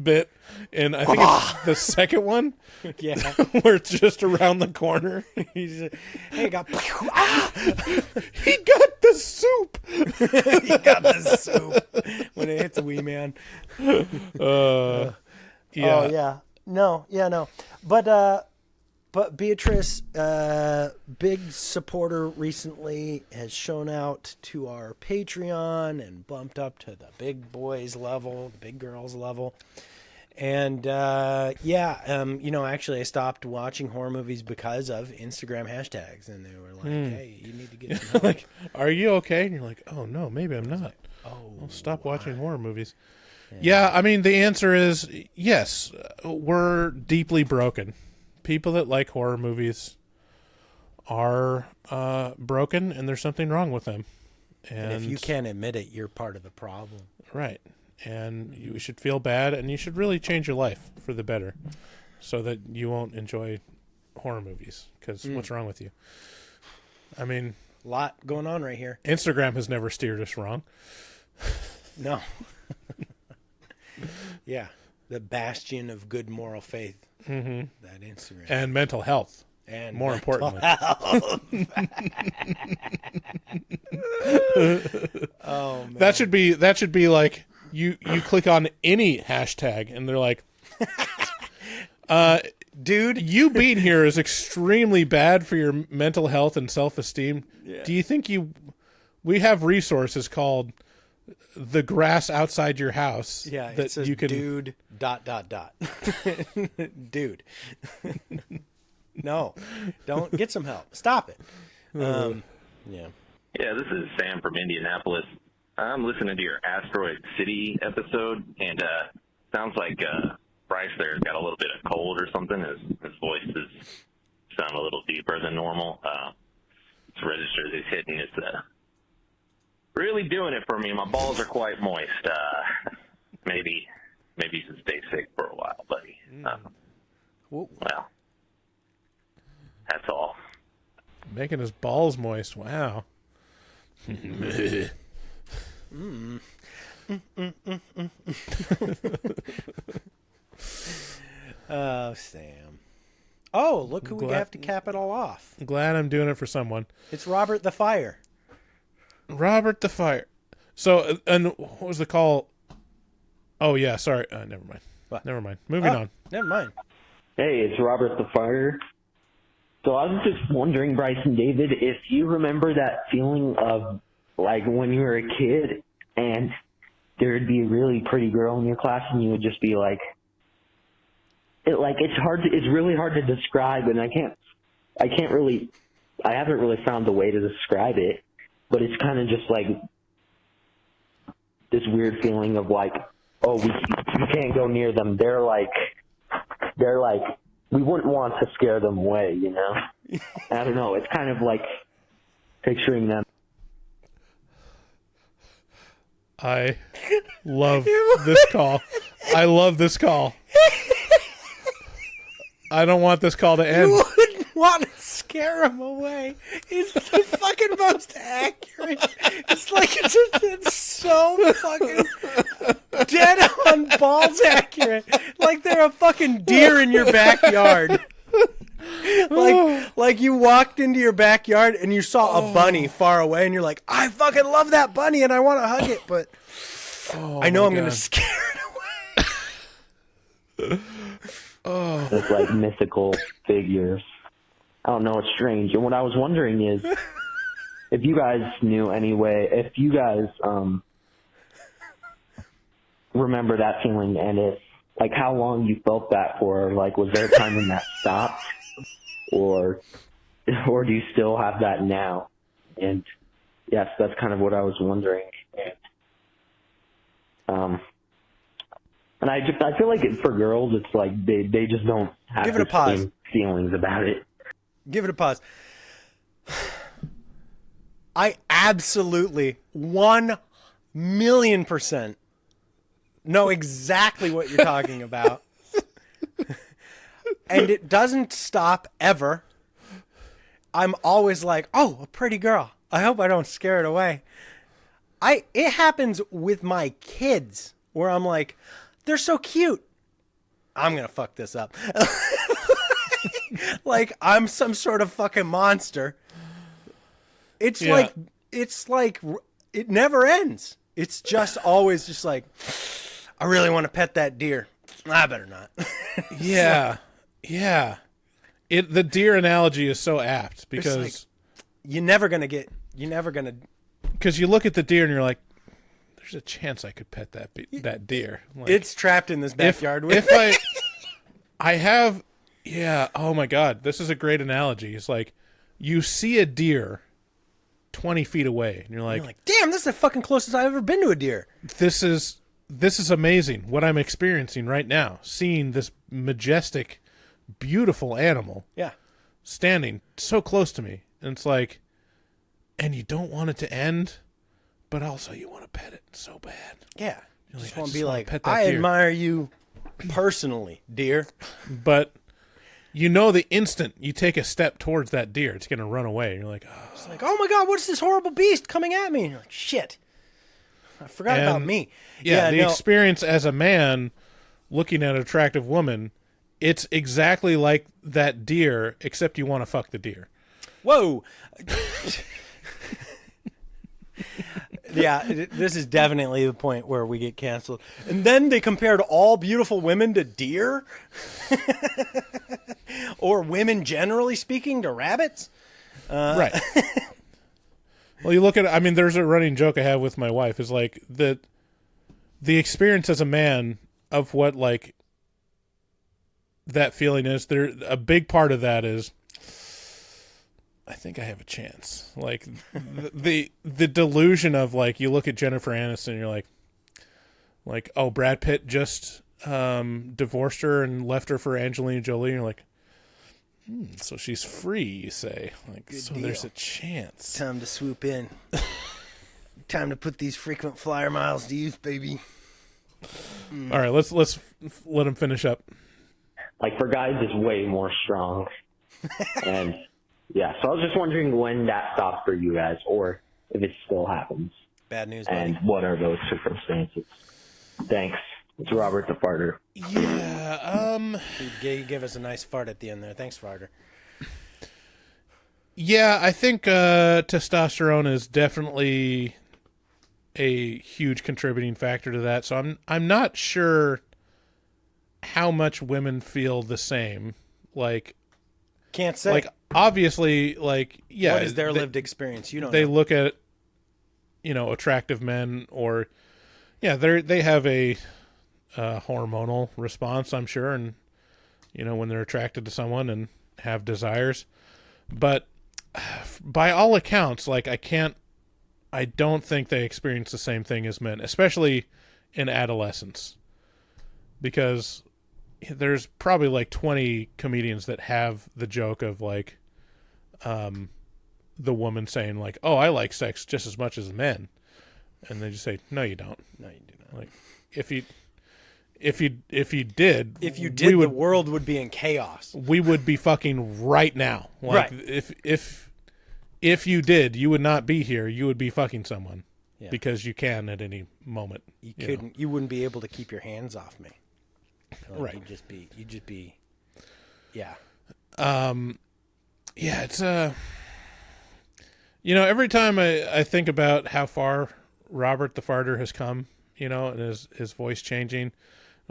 bit, and I think it's the second one. Yeah, where it's just around the corner. He got he got the soup. He got the soup when it hits a wee man. Yeah. Oh yeah. No. But Beatrice, big supporter recently, has shown out to our Patreon and bumped up to the big boys level, the big girls level. And actually I stopped watching horror movies because of Instagram hashtags, and they were like, hey, you need to get some help. Like, are you okay? And you're like, oh no, maybe I'm not. I'll stop watching horror movies. Yeah, I mean, the answer is yes, we're deeply broken. People that like horror movies are broken, and there's something wrong with them. And if you can't admit it, you're part of the problem. Right. And you should feel bad, and you should really change your life for the better so that you won't enjoy horror movies, because what's wrong with you? I mean, a lot going on right here. Instagram has never steered us wrong. No. Yeah. The bastion of good moral faith. Mm-hmm. That Instagram. And mental health. And more importantly. Oh man. That should be like you click on any hashtag and they're like dude, you being here is extremely bad for your mental health and self-esteem. Yeah. Do you think we have resources called the grass outside your house? Yeah, that it says you can dude ... dude. No, don't get some help. Stop it. Yeah. Yeah, this is Sam from Indianapolis. I'm listening to your Asteroid City episode, and sounds like Bryce there's got a little bit of cold or something. His voice is sound a little deeper than normal. It's registers he's hitting. It's really doing it for me. My balls are quite moist. Maybe you should stay sick for a while, buddy. Well, that's all. Making his balls moist. Wow. Oh, Sam. Oh, look who we have to cap it all off. I'm glad I'm doing it for someone. It's Robert the Fire. Robert the Fire. So, and what was the call? Oh, yeah, sorry. Never mind. What? Never mind. Moving on. Never mind. Hey, it's Robert the Fire. So I was just wondering, Bryce and David, if you remember that feeling of, like, when you were a kid and there would be a really pretty girl in your class and you would just be like, it's really hard to describe, and I haven't really found a way to describe it, but it's kind of just like this weird feeling of like, oh, we can't go near them. They're like, we wouldn't want to scare them away, you know? I don't know. It's kind of like picturing them. I love this call. I love this call. I don't want this call to end. You wouldn't want to scare him away. It's the fucking most accurate. It's like it's so fucking dead on balls accurate. Like they're a fucking deer in your backyard. Like you walked into your backyard and you saw a bunny far away and you're like, I fucking love that bunny and I want to hug it, but I know I'm going to scare it away. Just like mythical figures. I don't know, it's strange. And what I was wondering is if you guys knew anyway, if you guys remember that feeling and if like how long you felt that for, like was there a time when that stopped? Or do you still have that now? And yes, that's kind of what I was wondering. And I feel like for girls, it's like they just don't have Give it a the pause. same feelings about it. Give it a pause. I absolutely 1,000,000% know exactly what you're talking about. And it doesn't stop ever. I'm always like, oh, a pretty girl. I hope I don't scare it away. It happens with my kids where I'm like, they're so cute. I'm going to fuck this up. Like I'm some sort of fucking monster. It's like it never ends. It's just always just like, I really want to pet that deer. I better not. Yeah. Yeah. The deer analogy is so apt because like, you're never going to because you look at the deer and you're like, there's a chance I could pet that deer. Like, it's trapped in this backyard. Oh my God, this is a great analogy. It's like you see a deer 20 feet away and you're like, damn, this is the fucking closest I've ever been to a deer. This is amazing what I'm experiencing right now, seeing this majestic, beautiful animal standing so close to me. And it's like, and you don't want it to end, but also you want to pet it so bad. Yeah. You just want to be like, I admire you personally, deer. But you know the instant you take a step towards that deer, it's going to run away. And you're like, oh. It's like, oh my God, what's this horrible beast coming at me? And you're like, shit. I forgot about me. Yeah, the experience as a man looking at an attractive woman, it's exactly like that deer, except you want to fuck the deer. Whoa. Yeah, this is definitely the point where we get canceled. And then they compared all beautiful women to deer? Or women, generally speaking, to rabbits? Right. Well, you look at, I mean, there's a running joke I have with my wife is like the experience as a man of what like that feeling is. A big part of that is, I think I have a chance. Like the delusion of like, you look at Jennifer Aniston and you're like, oh, Brad Pitt just divorced her and left her for Angelina Jolie. And you're like, so she's free, you say. Like, good so deal. there's a chance. Time to swoop in. Time to put these frequent flyer miles to use, baby. All right, let's let him finish up. Like for guys, it's way more strong. And yeah, so I was just wondering when that stops for you guys, or if it still happens. Bad news, buddy. And what are those circumstances? Thanks. It's Robert the Farter. Yeah, You give us a nice fart at the end there. Thanks, Farter. Yeah, I think testosterone is definitely a huge contributing factor to that. So I'm not sure how much women feel the same. Like, can't say. Like, obviously, like, yeah. What is their lived experience? You don't they know. Look at, attractive men, or, yeah, they have a hormonal response, I'm sure, and, when they're attracted to someone and have desires. But by all accounts, like, I don't think they experience the same thing as men, especially in adolescence. Because there's probably like 20 comedians that have the joke of like, the woman saying like, "Oh, I like sex just as much as men," and they just say, "No, you don't. No, you do not." Like, if you did, the world would be in chaos. We would be fucking right now. Like, right. If you did, you would not be here. You would be fucking someone. Yeah. Because you can at any moment. You wouldn't be able to keep your hands off me. Like, right. You'd just be. Yeah. Yeah, it's every time I think about how far Robert the Farter has come, and his voice changing,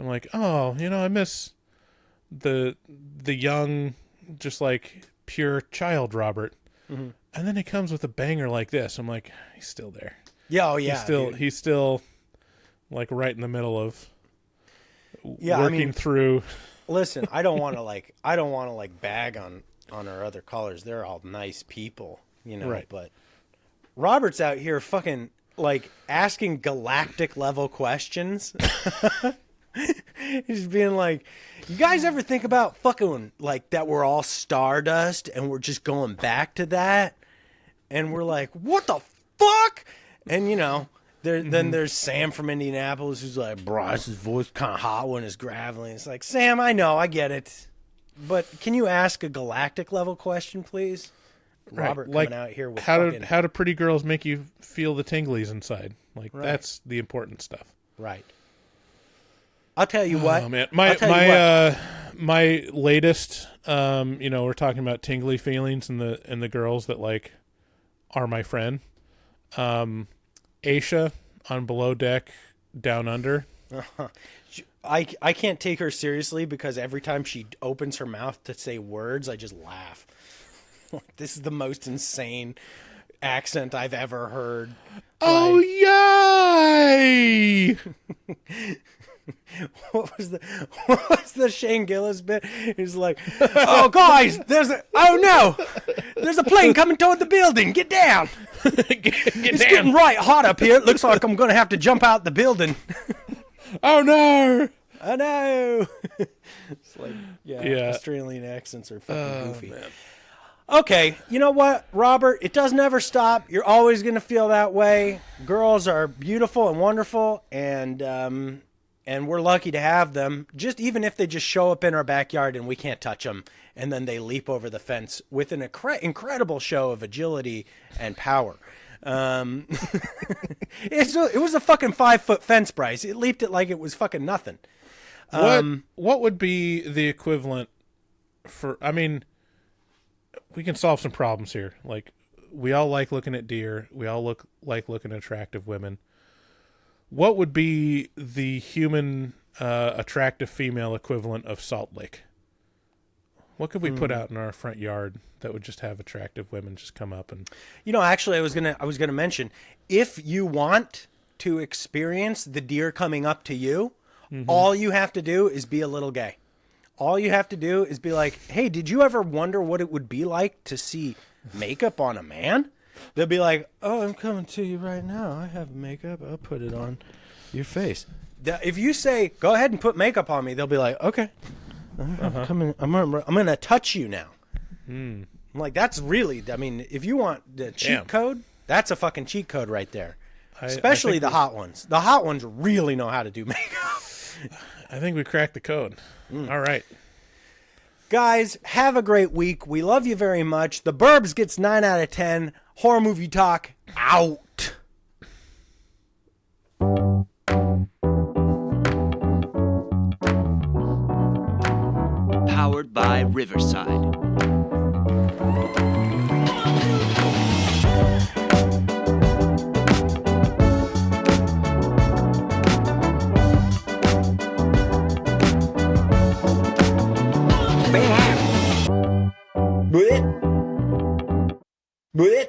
I'm like, oh, I miss the young, just like pure child Robert. Mm-hmm. And then he comes with a banger like this. I'm like, he's still there. Yeah, oh yeah. He's still like right in the middle of working through. Listen, I don't want to bag on our other callers. They're all nice people, right. But Robert's out here fucking like asking galactic level questions. He's being like, you guys ever think about fucking like that we're all stardust and we're just going back to that? And we're like, what the fuck? And then there's Sam from Indianapolis who's like, Bryce's voice kind of hot when it's gravelly. It's like, Sam, I know, I get it. But can you ask a galactic level question, please? Right. Robert like, coming out here with how do pretty girls make you feel the tinglies inside? Like, right. That's the important stuff. Right. I'll tell you what. Oh man, my latest, we're talking about tingly feelings and the girls that like are my friend. Aisha on Below Deck Down Under. I can't take her seriously because every time she opens her mouth to say words, I just laugh. This is the most insane accent I've ever heard. Oh, yay! What was the Shane Gillis bit? He's like, oh guys, there's a plane coming toward the building. Get down. It's down. getting right hot up here. It looks like I'm gonna have to jump out the building. Oh no. I know. It's like, yeah, Australian accents are fucking goofy. Man. Okay, you know what, Robert? It doesn't ever stop. You're always gonna feel that way. Girls are beautiful and wonderful, and we're lucky to have them. Just even if they just show up in our backyard and we can't touch them, and then they leap over the fence with an incredible show of agility and power. It was a fucking 5-foot fence, Bryce. It leaped it like it was fucking nothing. What would be the equivalent for? I mean, we can solve some problems here. Like, we all like looking at deer. We all like looking at attractive women. What would be the human attractive female equivalent of Salt Lake? What could we put out in our front yard that would just have attractive women just come up and? Actually, I was gonna mention, if you want to experience the deer coming up to you, all you have to do is be a little gay. All you have to do is be like, hey, did you ever wonder what it would be like to see makeup on a man? They'll be like, oh, I'm coming to you right now. I have makeup. I'll put it on your face. If you say, go ahead and put makeup on me, they'll be like, okay. I'm coming. I'm going to touch you now. I'm like, that's really, I mean, if you want the cheat code, that's a fucking cheat code right there. Especially the hot ones. The hot ones really know how to do makeup. I think we cracked the code. All right. Guys, have a great week. We love you very much. The Burbs gets 9 out of 10. Horror Movie Talk out. Powered by Riverside. Blit.